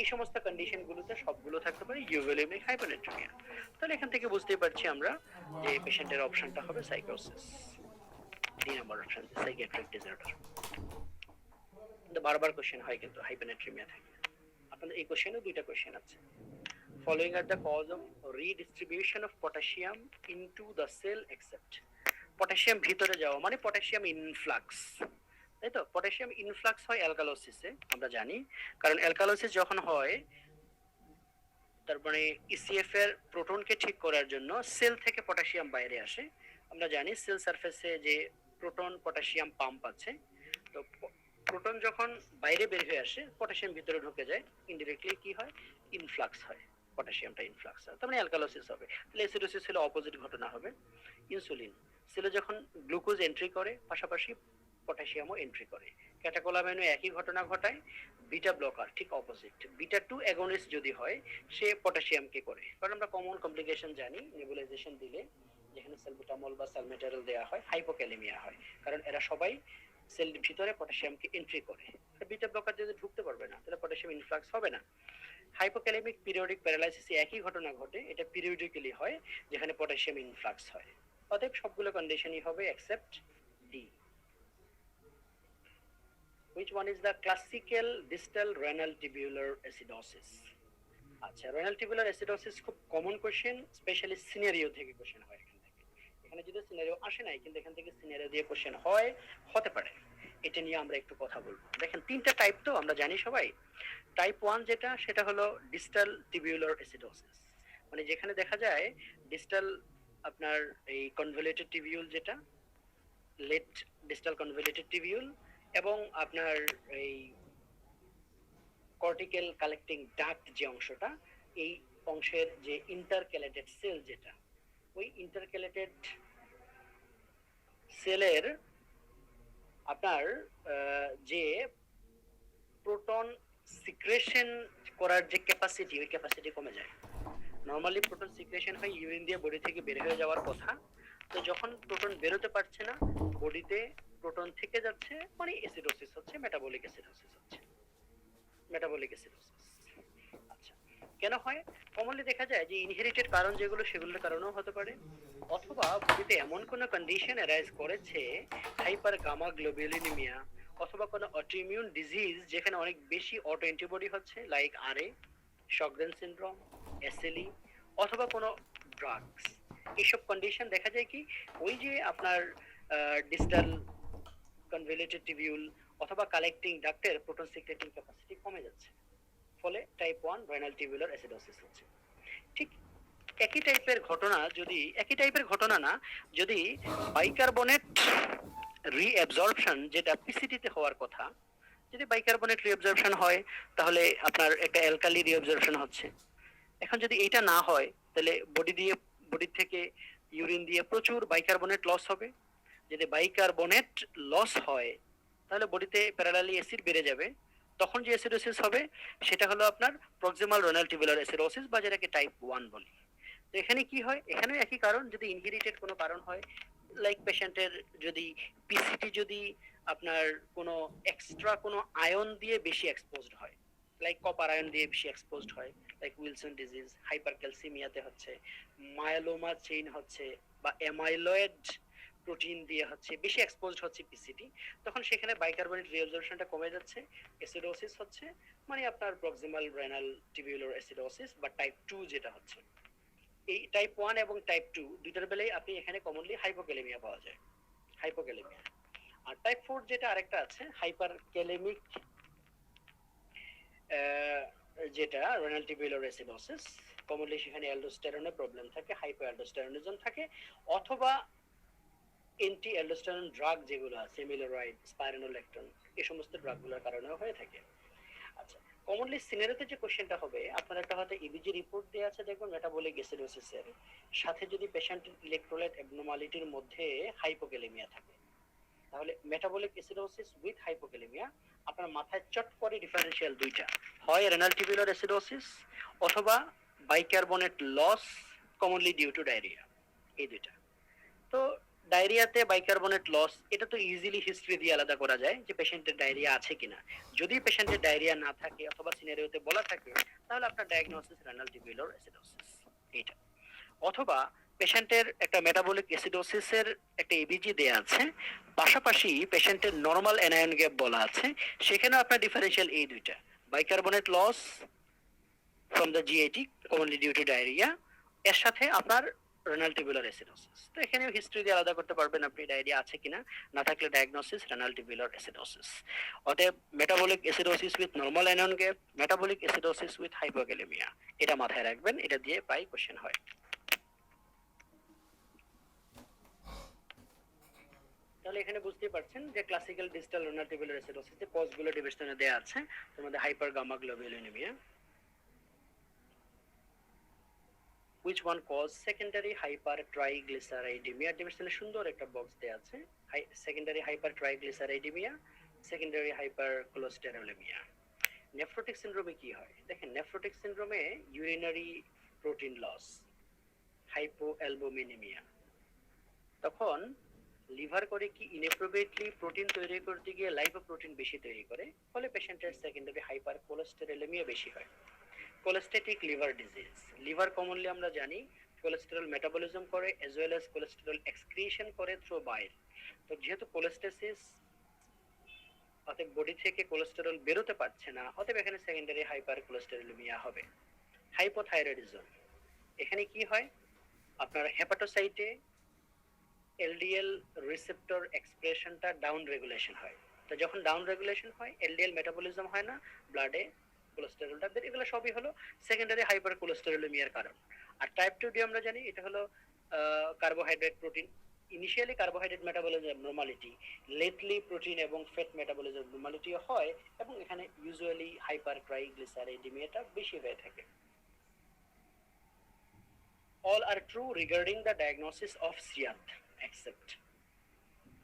এই সমস্ত কন্ডিশনগুলোতে সবগুলো থাকতে পারে ইউভলিমিক হাইপোনেট্রিমিয়া। তাহলে এখান থেকে বুঝতে পারছি আমরা যে পেশেন্টের অপশনটা হবে সাইকোসিস, 3 নম্বর অপশন সাইকিয়াট্রিক ডিসঅর্ডার। কিন্তু বারবার কোশ্চেন হয় কিন্তু হাইপোনেট্রিমিয়া থাকে। আপনাদের এই কোশ্চেনে দুইটা কোশ্চেন আছে। Following are the cause of redistribution of potassium into the cell except. Potassium ভিতরে যাওয়া মানে পটাশিয়াম ইনফ্লাক্স, তাই তো? পটাশিয়াম ইনফ্লাক্স হয় অ্যালকালোসিসে, আমরা জানি। কারণ অ্যালকালোসিস যখন হয়, তারপরে ইসিএফ এর প্রোটনকে ঠিক করার জন্য সেল থেকে পটাশিয়াম বাইরে আসে। আমরা জানি সেল সারফেসে যে প্রোটন পটাশিয়াম পাম্প আছে, তো প্রোটন যখন বাইরে বের হয়ে আসে পটাশিয়াম ভিতরে ঢুকে যায়, ইনডিরেক্টলি কি হয়, ইনফ্লাক্স হয়, পটাশিয়ামটা ইনফ্লাক্স হয়, তার মানে অ্যালকালোসিস হবে। তাহলে অ্যাসিডোসিস হলে অপোজিট ঘটনা হবে। ইনসুলিন সেলে যখন গ্লুকোজ এন্ট্রি করে, পাশাপাশি পটাশিয়ামও এন্ট্রি করে। ক্যাটাকোলামাইনও একই ঘটনা ঘটায়। বিটা ব্লকার ঠিক অপোজিট, বিটা 2 অ্যাগনিস্ট যদি হয় সে পটাশিয়ামকে করে। কারণ আমরা কমন কমপ্লিকেশন জানি, নেবুলাইজেশন দিলে যেখানে সালবুটামল বা সালমেটারল দেওয়া হয় হাইপোক্যালেমিয়া হয়, কারণ এরা সবাই সেল ভিতরে পটাশিয়ামকে এন্ট্রি করে। বিটা ব্লকার যদি ঢুকতে পারবে না তাহলে পটাশিয়াম ইনফ্লাক্স হবে না। হাইপোক্যালেমিক পিরিয়ডিক প্যারালাইসিসে একই ঘটনা ঘটে, এটা পিরিয়ডিক্যালি হয় যেখানে পটাশিয়াম ইনফ্লাক্স হয়। অতএব সবগুলো কন্ডিশনই হবে except D. Which one is the classical distal renal tubular acidosis? আচ্ছা, renal tubular acidosis খুব কমন কোশ্চেন, স্পেশালি সিনারিও থেকে কোশ্চেন হয় এখান থেকে। এখানে যদি সিনারিও আসে নাই, কিন্তু এখান থেকে সিনারিও দিয়ে কোশ্চেন হয়, হতে পারে। এটা নিয়ে আমরা একটু কথা বলবো। দেখেন তিনটা টাইপ তো আমরা জানি সবাই। টাইপ 1 যেটা, সেটা হলো ডিস্টাল টিবিউলার অ্যাসিডোসিস, মানে যেখানে দেখা যায় ডিস্টাল আপনার এই কনভলিউটেড টিবিউল, যেটা লেট ডিস্টাল কনভলিউটেড টিবিউল, এবং আপনার এই কর্টিক্যাল কালেক্টিং ডাক্ট যে অংশটা, এই অংশের যে ইন্টারক্যালেটেড সেল, যেটা ওই ইন্টারক্যালেটেড সেলের আপনার যে প্রোটন সিক্রেশন করার যে ক্যাপাসিটি, ওই ক্যাপাসিটি কমে যায়। নরমালি প্রোটন সিক্রেশন হয় ইউরিন দিয়ে বডি থেকে বের হয়ে যাওয়ার কথা, তো যখন প্রোটন বেরোতে পারছে না, বডিতে প্রোটন থেকে যাচ্ছে, মানে অ্যাসিডোসিস হচ্ছে, মেটাবলিক অ্যাসিডোসিস হচ্ছে, মেটাবলিক অ্যাসিডোসিস। আচ্ছা, কেন হয়? কমনলি দেখা যায় যে ইনহেরিটেড কারণ যেগুলো, সেগুলোর কারণেও হতে পারে, অথবা বডিতে এমন কোনো কন্ডিশন অ্যারাইজ করেছে, হাইপার গামা গ্লোবুলিনিমিয়া, অথবা কোনো অটোইমিউন ডিজিজ যেখানে অনেক বেশি অটো অ্যান্টিবডি হচ্ছে, লাইক আরএ, শকগ্রেন সিনড্রোম, এসএলই, অথবা কোনো ড্রাগস। এইসব কন্ডিশন দেখা যায় কি, ওই যে আপনার ডিস্টাল কনভলিউটেড টিবিউল অথবা কালেক্টিং ডাক্টের প্রোটন সিক্রেটিং ক্যাপাসিটি কমে যাচ্ছে, ফলে টাইপ 1 রেনাল টিবিউলার অ্যাসিডোসিস হচ্ছে। ঠিক একই টাইপের ঘটনা, যদি একই টাইপের ঘটনা না, যদি বাইকার্বনেট রিঅ্যাবজর্পশন, যেটা পিসিটিতে হওয়ার কথা, যদি বাইকার্বনেট রিঅ্যাবজর্পশন হয়, তাহলে আপনার একটা অ্যালকালি রিঅ্যাবজর্পশন হচ্ছে। এখন যদি এটা না হয়, তাহলে বডি থেকে ইউরিন দিয়ে প্রচুর বাইকার্বনেট লস হবে। যদি বাইকার্বনেট লস হয়, তাহলে বডিতে প্যারালালি অ্যাসিড বেড়ে যাবে। তখন যে অ্যাসিডোসিস হবে সেটা হলো আপনার প্রক্সিমাল রেনাল টিবিউলার অ্যাসিডোসিস, বা যেটাকে টাইপ 1 বলি। তো এখানে কি হয়, এখানেও একই কারণ, যদি ইনহেরিটেড কোনো কারণ হয়, লাইক পেশেন্টের যদি পিসিটি যদি আপনার কোনো এক্সট্রা কোনো আয়ন দিয়ে বেশি এক্সপোজড হয়, লাইক কপার আয়ন দিয়ে বেশি এক্সপোজড হয়, লাইক উইলসন ডিজিজ, হাইপারক্যালসিমিয়াতে হচ্ছে, মায়োলোমা চেইন হচ্ছে, বা অ্যামাইলয়েড প্রোটিন দিয়ে হচ্ছে বেশি এক্সপোজড হচ্ছে পিসিটি, তখন সেখানে বাইকার্বনেট রিঅ্যাবজর্পশনটা কমে যাচ্ছে, অ্যাসিডোসিস হচ্ছে, মানে আপনার প্রক্সিমাল রেনাল টিবিউলার অ্যাসিডোসিস বা টাইপ 2 যেটা হচ্ছে। এই টাইপ 1 এবং টাইপ 2 দুইটার বেলায় আপনি এখানে কমনলি হাইপোক্যালেমিয়া পাওয়া যায়, হাইপোক্যালেমিয়া। আর টাইপ 4 যেটা আরেকটা আছে হাইপারক্যালেমিক, যেটা রেনাল টিবিউলার অ্যাসিডোসিস, কমনলি সেখানে অ্যালডোস্টেরনের প্রবলেম থাকে, হাইপোঅ্যালডোস্টেরনিজম থাকে, অথবা এন্টি অ্যালডোস্টেরন ড্রাগ যেগুলো আছে মিলোরাইড, স্পাইরোনোলেকটন, এই সমস্ত ড্রাগগুলোর কারণেও হয়ে থাকে। আচ্ছা, কমনলি সিনারিওতে যে কোশ্চেনটা হবে, আপনার একটা হয়তো ইবিজি রিপোর্ট দেওয়া আছে দেখুন মেটাবলিক অ্যাসিডোসিসের সাথে যদি পেশেন্টের ইলেকট্রোলাইট অ্যাবনর্মালিটির মধ্যে হাইপোক্যালেমিয়া থাকে, তাহলে মেটাবলিক অ্যাসিডোসিস উইথ হাইপোক্যালেমিয়া আপনার মাথায় চট করে ডিফারেনশিয়াল দুইটা, হয় রেনাল টিবিউলার অ্যাসিডোসিস অথবা bicarbonate loss commonly due to diarrhoea, এই দুইটা। তো ডায়রিয়াতে বাইকার্বনেট লস এটা তো ইজিলি হিস্ট্রি দিয়ে আলাদা করা যায় যে পেশেন্টের ডায়রিয়া আছে কিনা। যদি পেশেন্টের ডায়রিয়া না থাকে অথবা সিনারিওতে বলা থাকে, তাহলে আপনার ডায়াগনোসিস রেনাল টিবিউলার অ্যাসিডোসিস এটা। অথবা পেশেন্টের একটা মেটাবলিক অ্যাসিডোসিসের একটা এবিজি দেয়া আছে, পাশাপাশি পেশেন্টের নরমাল অ্যানায়ন গ্যাপ বলা আছে, সেখানেও আপনার ডিফারেনশিয়াল এই দুইটা, bicarbonate loss from the GIT commonly due to diarrhoea, এর সাথে আপনার রেনাল টিবিউলার অ্যাসিডোসিস। তো এখানেও হিস্ট্রি দিয়ে আলাদা করতে পারবেন আপনি ডায়রিয়া আছে কিনা, না থাকলে ডায়াগনোসিস রেনাল টিবিউলার অ্যাসিডোসিস। অতএব metabolic acidosis with normal anion gap, metabolic acidosis with hypokalaemia, এটা মাথায় রাখবেন, এটা দিয়ে প্রায় কোশ্চেন হয়। তাহলে এখানে বুঝতে পারছেন যে ক্লাসিক্যাল ডিজিটাল রেনাল টিবিউলার অ্যাসিডোসিসে কজগুলো ডিভিশনে দেয়া আছে, তার মধ্যে hyper gamma globulinaemia, which one cause secondary hypertriglyceridemia, ডিভিশনে সুন্দর একটা বক্স দেয়া আছে, secondary hypertriglyceridaemia, secondary hypercholesterolaemia. Nephrotic সিনড্রোমে কি হয় দেখেন, নেফ্রোটিক সিনড্রোমে ইউরিনারি প্রোটিন লস, হাইপোঅ্যালবুমিনেমিয়া, তখন লিভার করে কি ইনএপ্রোপ্রিয়েটলি প্রোটিন তৈরি করতে গিয়ে লাইপোপ্রোটিন বেশি তৈরি করে, ফলে পেশেন্টের সেকেন্ডারি হাইপার কোলেস্টেরোলেমিয়া বেশি হয়। Cholestatic liver disease, liver commonly আমরা জানি কোলেস্টেরল মেটাবলিজম করে age well age cholesterol excretion করে থ্রু বাইল। তো যেহেতু কোলেস্টেসিস, অতএব বডি থেকে কোলেস্টেরল বেরোতে পারছে না, অতএব এখানে সেকেন্ডারি হাইপার কোলেস্টেরোলেমিয়া হবে। হাইপোথাইরয়েডিজম, এখানে কি হয় আপনার হেপাটোসাইটে এলডিএল রিসেপ্টর এক্সপ্রেশনটা ডাউন রেগুলেশন হয়, তো যখন ডাউন রেগুলেশন হয় এলডিএল মেটাবলিজম হয় না, ব্লাডে কোলেস্টেরলটা বের, এগুলো সবই হলো সেকেন্ডারি হাইপার কোলেস্টেরোলেমিয়ার কারণ। আর টাইপ 2 দিয়ে আমরা জানি এটা হলো carbohydrate protein, initially carbohydrate metabolism normality, lately protein এবং ফ্যাট মেটাবলিজম নরমালিটি হয়, এবং এখানে ইউজুয়ালি হাইপার ট্রাইগ্লিসারাইডেমিয়াটা বেশি হয়ে থাকে। all are true regarding the diagnosis of CIAT except,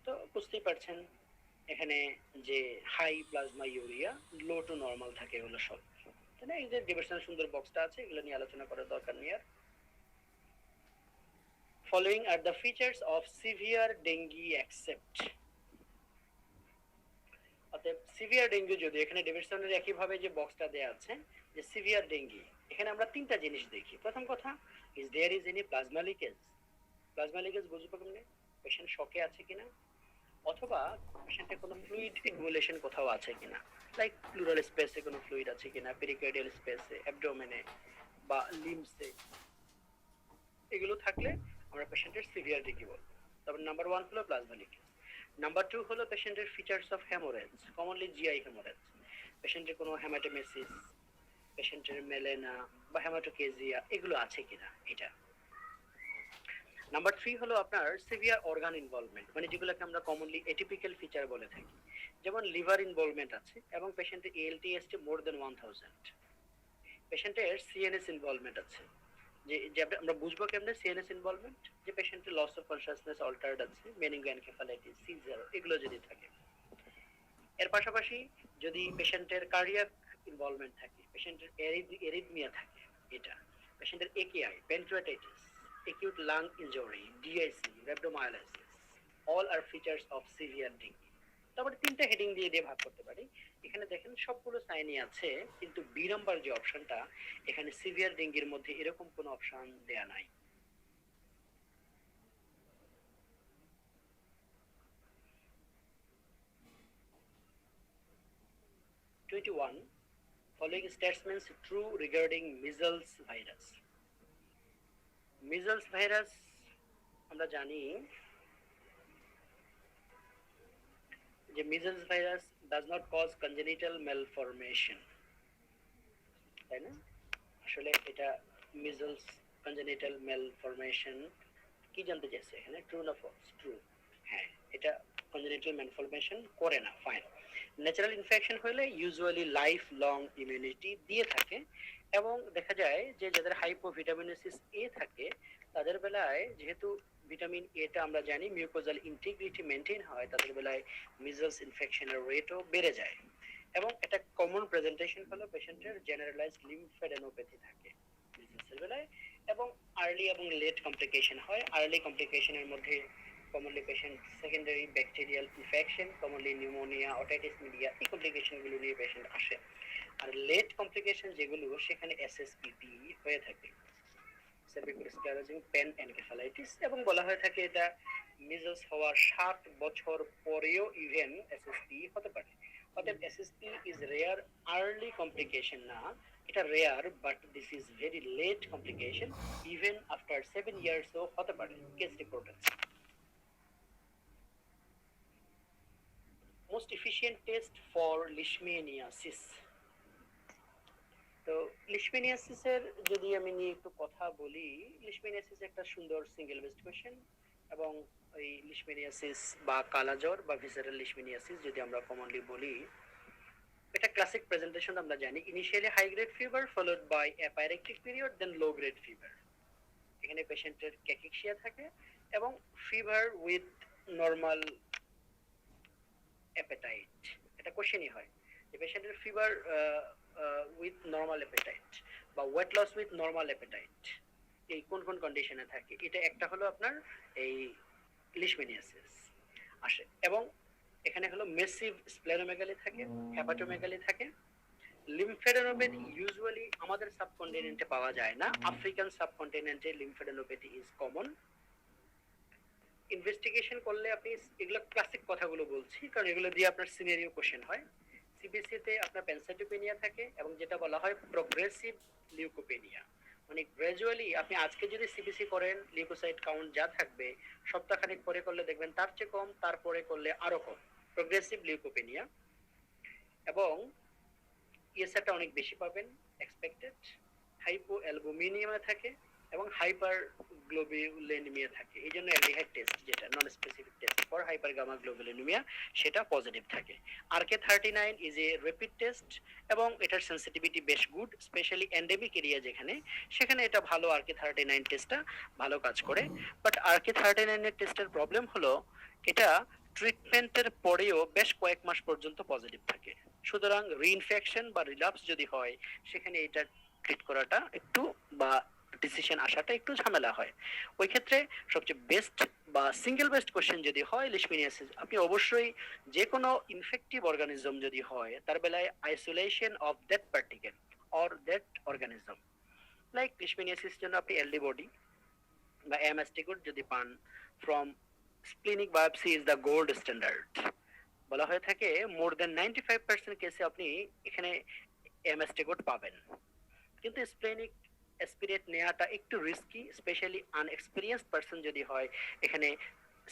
তো বুঝতেই পারছেন এখানে যে high plasma urea, low to normal থাকে, এগুলো সব, তাই না? এই যে ডিভিশনাল সুন্দর বক্সটা আছে, এগুলো নিয়ে আলোচনা করার দরকার নেই আর। Following are the features of severe dengue except, অতএব সিভিয়ার ডেঙ্গু, যদি এখানে ডিভিশনের একইভাবে যে বক্সটা দেয়া আছে যে সিভিয়ার ডেঙ্গি, এখানে আমরা তিনটা জিনিস দেখি। প্রথম কথা, is there is any plasma leakage, plasma leakage বুঝবো কেমনে, পেশেন্ট শকে আছে কিনা, অথবা পেশেন্টের কোনো ফ্লুইড অ্যাকুমুলেশন কোথাও আছে কিনা, লাইক প্লুরাল স্পেসে কোনো ফ্লুইড আছে কিনা, পেরিকার্ডিয়াল স্পেসে, অ্যাবডোমেনে বা লিম্বসে, এগুলো থাকলে আমরা পেশেন্টের সিভিয়ার ডেঙ্গি বলবো। তারপর নাম্বার 1 হলো প্লাজমা লিকেজ। নাম্বার 2 হলো পেশেন্টের features of haemorrhage, commonly GI haemorrhage, পেশেন্টের কোনো হেমাটোমেসিস, পেশেন্টের মেলেনা বা হেমাটোকেজিয়া এগুলো আছে কিনা এটা। নাম্বার 3 হলো আপনার সিভিয়ার অর্গান ইনভলভমেন্ট, মানে যেগুলোকে আমরা কমনলি এটিপিক্যাল ফিচার বলে থাকি, যেমন লিভার ইনভলভমেন্ট আছে এবং পেশেন্টের এএলটিএসটি মোর দেন 1000, পেশেন্টের সিএনএস ইনভলভমেন্ট আছে, যে আমরা বুঝবো কেমনে সিএনএস ইনভলভমেন্ট, যে পেশেন্টের লস অফ কনসিয়াসনেস অল্টার্ড আছে, মেনিনগোএনকেফালাইটিস, সিজার এগুলো যদি থাকে। এর পাশাপাশি যদি পেশেন্টের কার্ডিয়াক ইনভলভমেন্ট থাকে, পেশেন্টের এরিথমিয়া থাকে, এটা পেশেন্টের একেআই, pancreatitis, acute lung injury, DIC, rhabdomyolysis, all are features of severe dengue. তারপরে তিনটা হেডিং দিয়ে দিয়ে ভাগ করতে পারি। এখানে দেখেন সবগুলো সাইনই আছে, কিন্তু বি নাম্বার যে অপশনটা, এখানে সিভিয়ার ডেঙ্গির মধ্যে এরকম কোনো অপশন দেয়া নাই। Twenty following statements true regarding measles virus. measles virus আমরা জানি যে measles virus does not cause congenital malformation, তাই না? আসলে এটা measles congenital malformation কি জানতে চাইছে এখানে, ট্রু না ফলস? ট্রু। হ্যাঁ, এটা congenital malformation করে না, ফাইন। ন্যাচারাল ইনফেকশন হলে ইউজুয়ালি লাইফ লং ইমিউনিটি দিয়ে থাকে, এবং দেখা যায় যে যাদের হাইপোভিটামিনোসিস এ থাকে তাদের বেলায় যেহেতু ভিটামিন এটা আমরা জানি মিউকোজাল ইন্টিগ্রিটি মেনটেন হয়, তাদের বেলায় মিজলস ইনফেকশনের রেটও বেড়ে যায়। এবং এটা কমন প্রেজেন্টেশন হলো পেশেন্টের জেনারেলাইজড লিম্ফেডেনোপ্যাথি থাকে মিজলসের বেলায়, এবং আর্লি এবং লেট কমপ্লিকেশন হয়। আর্লি কমপ্লিকেশনের মধ্যে commonly patient secondary bacterial infection, commonly pneumonia, otitis media, এই কমপ্লিকেশন গুলো নিয়ে পেশেন্ট আসে। আর লেট কমপ্লিকেশন যেগুলো সেখানে এসএসপিপি হয়ে থাকে, সেরিব্রাল স্ক্লেরোজিং পেন এনকেফালাইটিস, এবং বলা হয়ে থাকে এটা মিজলস হওয়ার 7 বছর পরেও ইভেন এসএসপি হতে পারে। অতএব SSP is rare early complication না, এটা rare, but this is very late complication, even after 7 ইয়ার্সও হতে পারে। কেস রিপোর্ট আছে। most efficient test for leishmaniasis. তো লিশমেনিয়াসিস এর যদি আমি নিয়ে একটু কথা বলি, লিশমেনিয়াসিস একটা সুন্দর সিঙ্গেল বেসড কোশ্চেন, এবং এই লিশমেনিয়াসিস বা কালাজ্বর বা ভিসারাল লিশমেনিয়াসিস যদি আমরা কমনলি বলি, এটা ক্লাসিক প্রেজেন্টেশন আমরা জানি, initially high grade fever followed by a pyrexic period, then low grade fever. এখানে পেশেন্টের ক্যাকিক্সিয়া থাকে এবং ফিভার উইথ নরমাল অ্যাপেটাইট। এটা কোশ্চেনই হয় যে পেশেন্টের ফিভার উইথ নরমাল অ্যাপেটাইট বা weight loss with normal appetite, এই কোন কোন কন্ডিশনে থাকে। এটা একটা হলো আপনার এই লিশমেনিয়াসিস আসে, এবং এখানে হলো মেসিভ স্প্লেনোমেগালি থাকে, হেপাটোমেগালি থাকে। লিম্ফেডেনোপ্যাথি ইউজুয়ালি আমাদের সাবকন্টিনেন্টে পাওয়া যায় না, আফ্রিকান সাবকন্টিনেন্টে লিম্ফেডেনোপ্যাথি ইজ কমন। ইনভেস্টিগেশন করলে আপনি এগুলো ক্লাসিক কথাগুলো বলছি কারণ এগুলো দিয়ে আপনার সিনারিও কোশ্চেন হয়। সিবিসি তে আপনার প্যানসাইটোপেনিয়া থাকে, এবং যেটা বলা হয় প্রোগ্রেসিভ লিউকোপেনিয়া, মানে গ্র্যাজুয়ালি আপনি আজকে যদি সিবিসি করেন লিউকোসাইট কাউন্ট যা থাকবে সপ্তাহখানেক পরে করলে দেখবেন তার চেয়ে কম, তারপরে করলে আরো কম, প্রোগ্রেসিভ লিউকোপেনিয়া। এবং ইএসআরটা অনেক বেশি পাবেন এক্সপেক্টেড। হাইপো অ্যালবুমিনিয়ামে থাকে এবং হাইপার গ্লোবিউলিনেমিয়া থাকে, এই জন্য অ্যালডিহাইড টেস্ট যেটা non specific test for hyper gamma globulinaemia সেটা পজিটিভ থাকে। RK39 is a rapid test এবং এটার সেনসিটিভিটি বেশ গুড, স্পেশালি এন্ডেমিক এরিয়া যেখানে, সেখানে এটা ভালো, RK39 টেস্টটা ভালো কাজ করে। বাট RK39 এর টেস্টের প্রবলেম হলো এটা ট্রিটমেন্টের পরেও বেশ কয়েক মাস পর্যন্ত পজিটিভ থাকে, সুতরাং রিইনফেকশন বা রিলাপস যদি হয় সেখানে এটা ট্রিট করাটা একটু বা ডিসিশন আসাটা একটু ঝামেলা হয়। ওই ক্ষেত্রে সবচেয়ে বেস্ট বা সিঙ্গেল বেস্ট কোশ্চেন যদি হয় লিশমেনিয়াসিস, আপনি অবশ্যই যে কোনো ইনফেক্টিভ অর্গানিজম যদি হয় তার বেলায় isolation of that particle or that organism, like leishmaniasis জন্য আপনি এলডি বডি বা এমএসটিকুড যদি পান, from splenic biopsy is the gold standard. বলা হয়ে থাকে মোর দেন 95% কেসে আপনি এখানে এমএসটিকুড পাবেন, কিন্তু স্প্লিনিক অ্যাসপিরেট নেওয়াটা একটু রিস্কি, স্পেশালি আনএক্সপিরিয়েন্সড পারসন যদি হয়, এখানে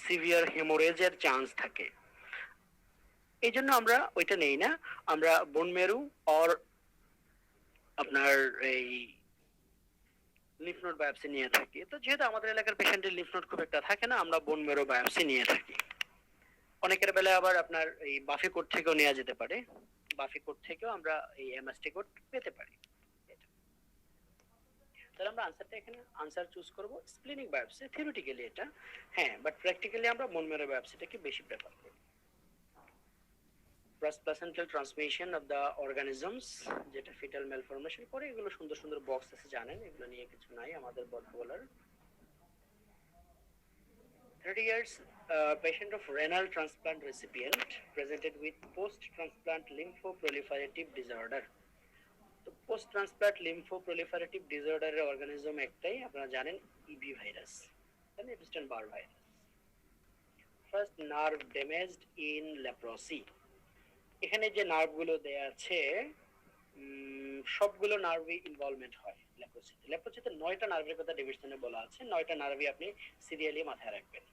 সিভিয়ার হেমোরেজের চান্স থাকে। এই জন্য আমরা ওইটা নেই না, আমরা বোন মেরু অর আপনার এই লিম্ফ নোড বায়োপসি নিয়ে থাকি। তো যেহেতু আমাদের এলাকার পেশেন্টের লিম্ফ নোড খুব একটা থাকে না, আমরা বোন মেরু বায়োপসি নিয়ে থাকি। অনেকের বেলায় আবার আপনার এই বাফি কোড থেকেও নেওয়া যেতে পারে, বাফি কোড থেকেও আমরা এই এমএসটি কোড পেতে পারি। তাহলে আমরা আনসারটা এখানে আনসার চুজ করব স্প্লিনিক বায়োপসি, থিওরিটিক্যালি এটা হ্যাঁ, বাট প্র্যাকটিক্যালি আমরা বোন মেরু বায়োপসিটাকে বেশি প্রেফার করি। Placental transmission of the organisms, যেটা ফিটাল ম্যালফরমেশন করে, এগুলো সুন্দর সুন্দর বক্স আছে জানেন, এগুলো নিয়ে কিছু নাই আমাদের কথা বলার। 30 years, patient of renal transplant recipient presented with post-transplant lymphoproliferative disorder. তো পোস্ট ট্রান্সপ্লান্ট লিম্ফোপ্রলিফারেটিভ ডিসঅর্ডারের অর্গানিজম একটাই, আপনারা জানেন, ইবি ভাইরাস, মানে Epstein Barr virus. First nerve damaged in leprosy. এখানে যে নার্ভগুলো দেয়া আছে সবগুলো নার্ভই ইনভলভমেন্ট হয় লেপ্রসিতে। লেপ্রসিতে 9টা নার্ভের কথা ডেভিডসনে বলা আছে, 9টা নার্ভই আপনি সিরিয়ালি মাথায় রাখবেন।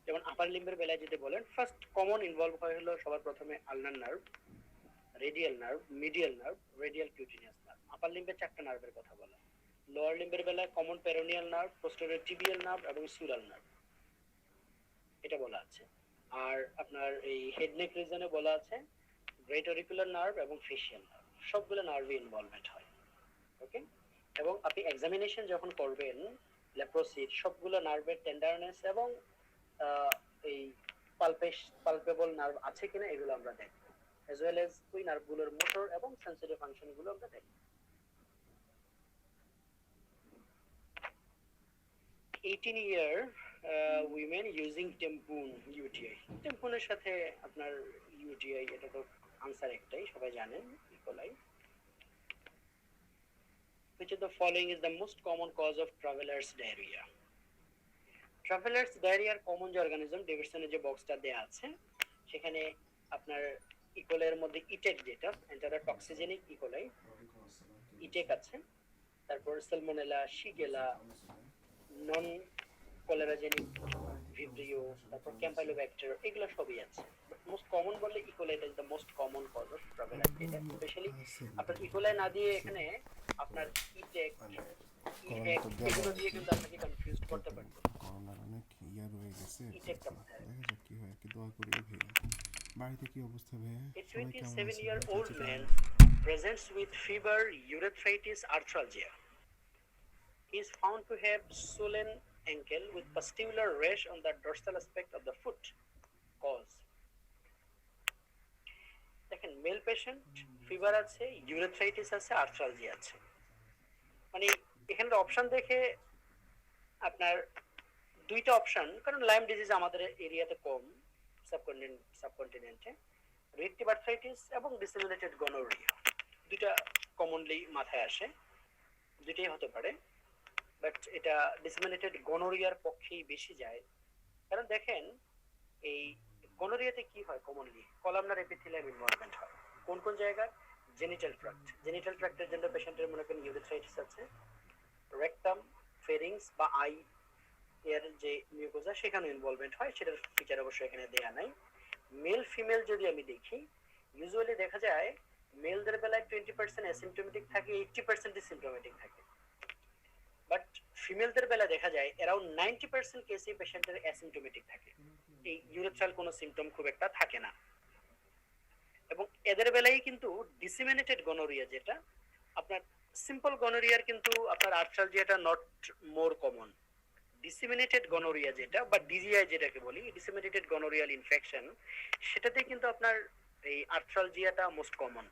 যেমন আপার লিম্বের বেলায় যদি বলেন, ফার্স্ট কমন ইনভলভ হয় হলো সবার প্রথমে ulnar nerve, radial nerve, medial nerve, radial cutaneous nerve. Upper লিম্বের 4টা নার্ভের কথা বলা। লোয়ার লিম্বের বেলায় common peroneal nerve, posterior tibial nerve এবং সুরাল নার্ভ, এটা বলা আছে। আর আপনার এই হেড নেক রিজনে বলা আছে গ্রেট অরিকুলার নার্ভ এবং ফেশিয়াল নার্ভ, সবগুলো নার্ভই ইনভলভমেন্ট হয়। ওকে, এবং আপনি এক্সামিনেশন যখন করবেন লেপ্রোসির, সবগুলো নার্ভের টেন্ডারনেস এবং এই পালপেবল নার্ভ আছে কিনা এগুলো আমরা দেখব, as well as ওই নার্ভগুলোর মোটর এবং সেন্সিটিভ ফাংশনগুলো আমরা দেখব। 18-year women using Tempune UTI। টেম্পুনের সাথে আপনার UTI, এটা তো আনসার একটাই, সবাই জানেন, E. coli. Which of the following is the most common cause of traveler's diarrhea? Traveller's ডায়রিয়ার কমন যে অর্গানিজম ডেভিডসনের যে বক্সটা দেয়া আছে সেখানে আপনার ইকোলাইয়ের মধ্যে ইটেক, যেটা এটা টক্সিজেনিক ইকোলাই, ইটেক আছে। তারপর salmonella, shigella, non cholerogenic vibrio, তারপর ক্যাম্পাইলোব্যাক্টের, এগুলো সবই আছে। মোস্ট কমন বললে E coli is the most common cause of traveller. এটা স্পেশালি আপনার ইকোলাই না দিয়ে এখানে আপনার ইটেক, এগুলো দিয়ে কিন্তু আপনাকে কনফিউজ করতে পারবে। করোনার অনেক ইয়া রয়ে গেছে, দেখা যাক কি হয়, কি দোয়া করি ভাইয়া। বাড়িতে কি অবস্থা ভাইয়া? A 27-year-old man presents with fever, urethritis, arthralgia. He is found to have swollen ankle with pustular rash on the dorsal aspect of the foot. Cause? দেখেন, মেল পেশেন্ট, ফিভার আছে, ইউরেথ্রাইটিস আছে, আর্থ্রালজিয়া আছে। মানে এখানে option দেখে আপনার দুইটা option, কারণ লাইম ডিজিজ আমাদের এরিয়াতে কম, সাবকন্টিনেন্টে রিয়েক্টিভ আর্থ্রাইটিস এবং ডিসেমিনেটেড গনোরিয়া, দুইটা কমনলি মাথায় আসে, দুইটাই হতে পারে। বাট এটা ডিসেমিনেটেড গনোরিয়ার পক্ষেই বেশি যায়, কারণ দেখেন এই গনোরিয়াতে কি হয়, কমনলি কলামনার এপিথেলিয়াম ইনভলভমেন্ট হয়। কোন কোন জায়গায়? জেনিটাল ট্র্যাক্ট, জেনিটাল ট্র্যাক্টের জন্য পেশেন্টের মনে করেন ইউরেথ্রাইটিস আছে। রেকটাম, ফেরিংস বা আই এর যে মিউকোজা সেখানে ইনভলভমেন্ট হয়, সেটার ফিচার অবশ্যই এখানে দেয়া নাই। মেল ফিমেল যদি আমি দেখি, ইউজুয়ালি দেখা যায় মেলদের বেলায় 20% অ্যাসিম্পটোমেটিক থাকে, 80% সিম্পটোমেটিক থাকে। বাট ফিমেলদের বেলায় দেখা যায় অ্যারাউন্ড 90% কেসে পেশেন্টের অ্যাসিম্পটোমেটিক থাকে, এই ইউরেথ্রাল কোনো সিম্পটম খুব একটা থাকে না। এবং এদের বেলায় কিন্তু ডিসেমিনেটেড গনোরিয়া, যেটা আপনার সিম্পল গনোরিয়ার কিন্তু আপনার আর্থ্রালজিয়াটা not more common. Disseminated gonorrhoea যেটা বা ডিজিআই যেটাকে বলি, ডিসেমিনেটেড গনোরিয়াল ইনফেকশন, সেটাতে কিন্তু আপনার এই আর্থ্রালজিয়াটা মোস্ট কমন।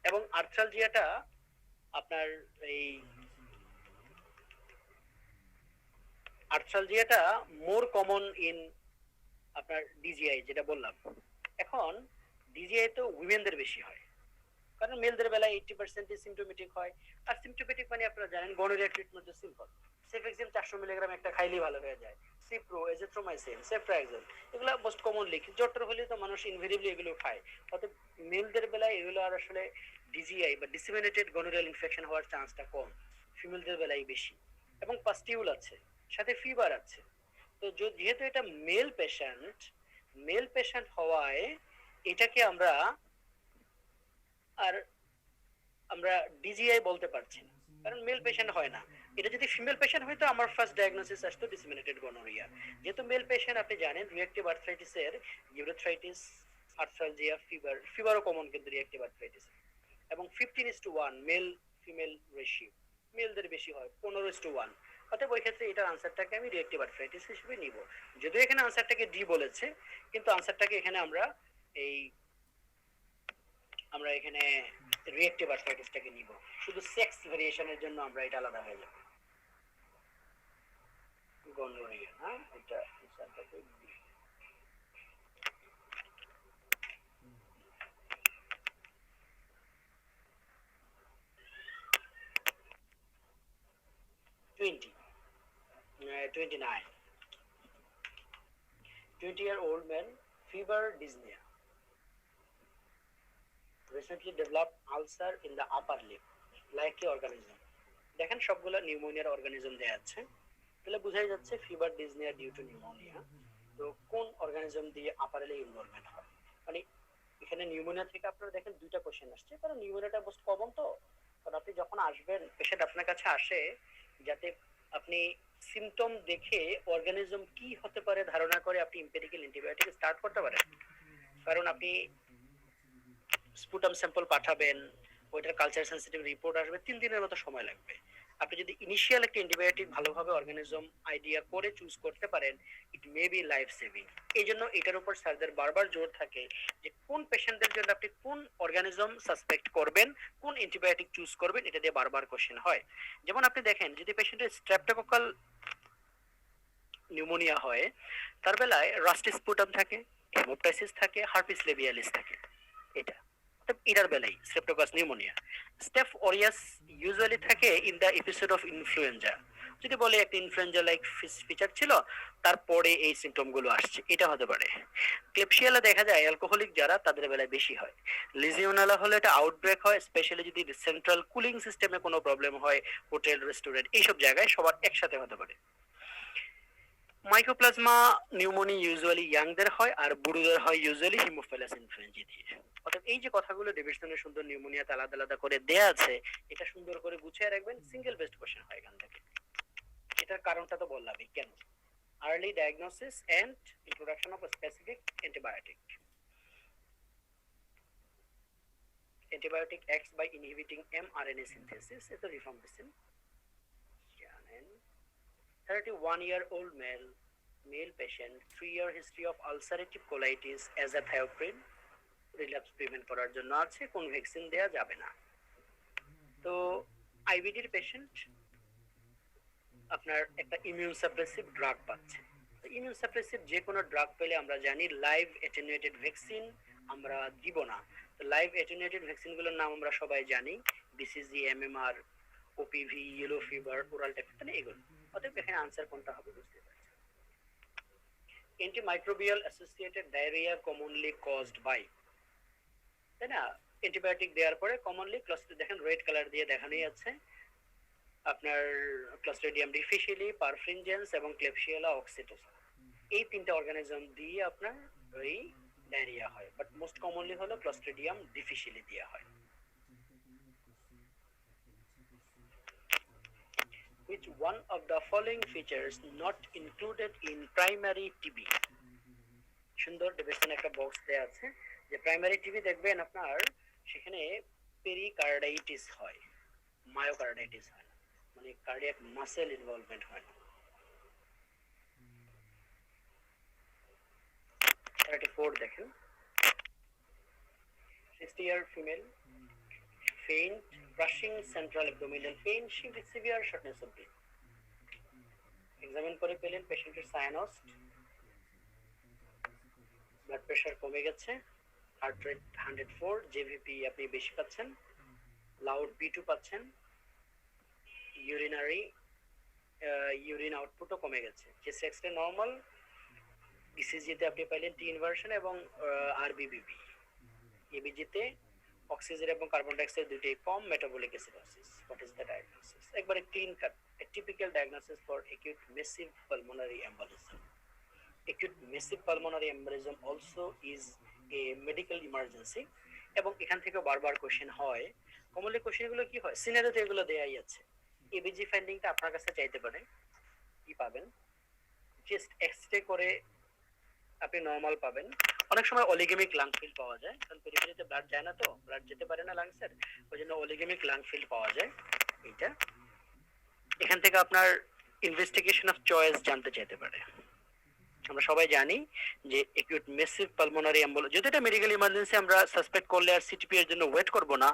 এবং আর্থ্রালজিয়াটা আপনার এই আর্থ্রালজিয়াটা মোর কমন ইন আপনার ডিজিআই যেটা বললাম। এখন ডিজিআই তো উইমেনদের বেশি হয়, কারণ মেলদের বেলায় 80% সিম্পটোমেটিক হয়। আর সিম্পটোমেটিক মানে আপনারা জানেন গনোরিয়া ট্রিটমেন্ট তো সিম্পল, সেফেক্সিম 400 মিলিগ্রাম একটা খাইলেই ভালো হয়ে যায়, সিপ্রো, এজিথ্রোমাইসিন, সেফট্রাক্সল, এগুলো মোস্ট কমনলি। জ্বর হলে তো মানুষ ইনভেরিবলি এগুলো খায়। অর্থাৎ মেলদের বেলায় এগুলো আর আসলে ডিজিআই বা ডিসেমিনেটেড গনোরিয়াল ইনফেকশন হওয়ার চান্সটা কম, ফিমেলদের বেলায় বেশি। এবং পাস্টিউল আছে, সাথে ফিভার আছে। তো যেহেতু এটা মেল পেশেন্ট হওয়ায় এটাকে আমরা ডিজিআই বলতে পারছি না, কারণ মেল পেশেন্ট হয় না। এটা যদি ফিমেল পেশেন্ট হয়তো আমার ফার্স্ট ডায়াগনোসিস আসতো ডিসেমিনেটেড গনোরিয়া। যেহেতু মেল পেশেন্ট, আপনি জানেন রিয়েক্টিভ আর্থ্রাইটিসের ইউরেথ্রাইটিস, আর্থ্রালজিয়া, ফিভারও কমন কিন্তু রিয়েক্টিভ আর্থ্রাইটিস। এবং 15:1 মেল ফিমেল রেশিও, মেলদের বেশি হয় 15:1। অতএব ওই ক্ষেত্রে এটার আনসারটাকে আমি রিয়েক্টিভ আর্থ্রাইটিস হিসেবে নিব। যদিও এখানে আনসারটাকে ডি বলেছে, কিন্তু আনসারটাকে এখানে আমরা এখানে রিয়েক্টিভ আর্থ্রাইটিসটাকে নিব, শুধু সেক্স ভেরিয়েশনের জন্য আমরা এটা আলাদা হয়ে যাবে গনোরিয়া। হ্যাঁ, এটা 20, 29. 20-year-old man, fever dyspnea. Recently developed ulcer in the upper lip. Likely organism. দেখেন সবগুলো নিউমোনিয়ার অর্গানিজম দেয়া আছে, তাহলে বোঝাই যাচ্ছে fever dyspnoea due to pneumonia. তো কোন অর্গানিজম দিয়ে আপার লে ইনভলভমেন্ট হয়, মানে এখানে নিউমোনিয়া থেকে আপনারা দেখেন দুইটা কোশ্চেন আসছে, কারণ নিউমোনিয়াটা মোস্ট কমন। তো কারণ আপনি যখন আসবেন, পেশেন্ট আপনার কাছে আসে যাতে আপনি সিমটম দেখে অর্গানিজম কি হতে পারে ধারণা করে আপনি এমপিরিক্যাল অ্যান্টিবায়োটিক স্টার্ট করতে পারেন। কারণ আপনি স্পুটাম স্যাম্পল পাঠাবেন, ওইটার কালচার সেন্সিটিভ রিপোর্ট আসবে, 3 দিনের মতো সময় লাগবে। আপনি যদি ইনিশিয়াল একটা অ্যান্টিবায়োটিক ভালোভাবে অর্গানিজম আইডিয়া করে চুজ করতে পারেন, ইট মে বি লাইফ সেভিং। এই জন্য এটার উপর স্যারদের বারবার জোর থাকে যে কোন পেশেন্টদের জন্য আপনি কোন অর্গানিজম সাসপেক্ট করবেন, কোন অ্যান্টিবায়োটিক চুজ করবেন, এটা দিয়ে বারবার কোশ্চেন হয়। যেমন আপনি দেখেন যদি পেশেন্টের স্ট্রেপ্টোকোকাল নিউমোনিয়া হয়, তার বেলায় রাস্টি স্পুটাম থাকে, হেমোপ্টাইসিস থাকে, হার্পিস লেবিয়ালিস থাকে। এটা এটার বেলায় স্ট্রেপ্টোককাস নিউমোনিয়া। স্টেফ অরিয়াস ইউজুয়ালি থাকে in the episode of influenza. যদি বলে একটা ইনফ্লুয়েঞ্জা লাইক ফিচার ছিল, তারপরে এই সিমটম গুলো আসছে, এটা হতে পারে। ক্লেপসিয়ালা দেখা যায় অ্যালকোহলিক যারা, তাদের বেলায় বেশি হয়। লিজিওনেলা হলে এটা আউটব্রেক হয়, স্পেশালি যদি সেন্ট্রাল কুলিং সিস্টেমে কোনো প্রবলেম হয়, হোটেল রেস্টুরেন্ট এইসব জায়গায় সবার একসাথে হতে পারে। মাইকোপ্লাজমা নিউমোনি ইউজুয়ালি ইয়াংদের হয়, আর বুড়োদের হয় ইউজুয়ালি হিমোফিলাস ইনফ্লুয়েঞ্জা দিয়ে। অর্থাৎ এই যে কথাগুলো ডিভিশনের সুন্দর নিউমোনিয়াতে আলাদা আলাদা করে দেয়া আছে, এটা সুন্দর করে গুছিয়ে রাখবেন, সিঙ্গেল বেস্ট কোশ্চেন হয় এখান থেকে। এটার কারণটা তো বললামই কেন। Early diagnosis and introduction of specific antibiotic. Antibiotic acts by inhibiting mRNA synthesis. It's a rifampicin. 31-year-old male patient, 3-year history of ulcerative colitis, azathioprine relapse prevent করার জন্য আছে, কোন ভ্যাকসিন দেয়া যাবে না। তো আইবিডির পেশেন্ট আপনার একটা ইমিউন সাপ্রেসিভ ড্রাগ পাচ্ছে। ইমিউন সাপ্রেসিভ যে কোনো ড্রাগ পেলে আমরা জানি লাইভ অ্যাটেনুয়েটেড ভ্যাকসিন আমরা দিব না। তো লাইভ অ্যাটেনুয়েটেড ভ্যাকসিন গুলোর নাম আমরা সবাই জানি, BCG, MMR, OPV, yellow fever, oral ট্যাফিটান, এগুলো। অতএব এখানে আনসার কোনটা হবে বুঝতে পারছেন। Antimicrobial associated diarrhoea commonly caused by, তাই না? অ্যান্টিবায়োটিক দেওয়ার পরে কমনলি দেখেন রেড কালার দিয়ে দেখানোই আছে আপনার ক্লস্ট্রিডিয়াম ডিফিসিলি, পারফ্রিনজেন্স এবং ক্লেপসিয়েলা অক্সিটোসা, এই তিনটা অর্গানিজম দিয়ে আপনার ওই ডায়রিয়া হয়। বাট মোস্ট কমনলি হলো ক্লস্ট্রিডিয়াম ডিফিসিলি দেওয়া হয়। Which one of the following features not included in primary TB? সুন্দর ডিভিশন একটা বক্স দেয়া আছে যে প্রাইমারি টিবি দেখবেন আপনার সেখানে পেরিকার্ডাইটিস হয়, মায়োকার্ডাইটিস হয় না, মানে কার্ডিয়াক মাসেল ইনভলভমেন্ট হয় না। 34 দেখেন, 60-year female, faint, crushing central abdominal pain, severe shortness of breath. Examine করে পেলেন পেশেন্টের সায়ানোস, ব্লাড প্রেশার কমে গেছে, হার্ট রেট 104, জেভিপি আপনি বেশি পাচ্ছেন, লাউড B2 পাচ্ছেন, ইউরিন আউটপুটও কমে গেছে, চেস্ট এক্স-রে নরমাল, ইসিজিতে আপনি পাইলেন টি ইনভার্সন এবং আরবিবিবি, এবিজিতে অক্সিজেন এবং কার্বন ডাই অক্সাইড দুটোই কম, metabolic acidosis. What is the diagnosis? একবারে clean cut, a typical diagnosis for acute massive pulmonary embolism. Acute massive pulmonary embolism also is a medical emergency, এবং এখান থেকে বারবার কোশ্চেন হয়। কমনলি কোশ্চেনগুলো কি হয়, সিনারিওতে এগুলো দেয়াই আছে। এবিজি ফাইন্ডিংটা আপনার কাছে চাইতে পারে, কি পাবেন? চেস্ট এক্স-রে করে আপনি নরমাল পাবেন। অনেক সময় অলিগেমিক লাং ফিল পাওয়া যায়, কারণ পেরিফেরিতে ব্লাড যায় না, তো ব্লাড যেতে পারে না লাংসের, ওইজন্য অলিগেমিক লাং ফিল পাওয়া যায়। এইটা এখান থেকে আপনার ইনভেস্টিগেশন অফ চয়েস জানতে চাইতে পারে। আমরা সবাই জানি যে একিউট মেসিভ পালমোনারি এম্বোলিজম, যদি এটা মেডিকেল ইমার্জেন্সি আমরা সাসপেক্ট করলে আর সিটিপি এর জন্য ওয়েট করব না,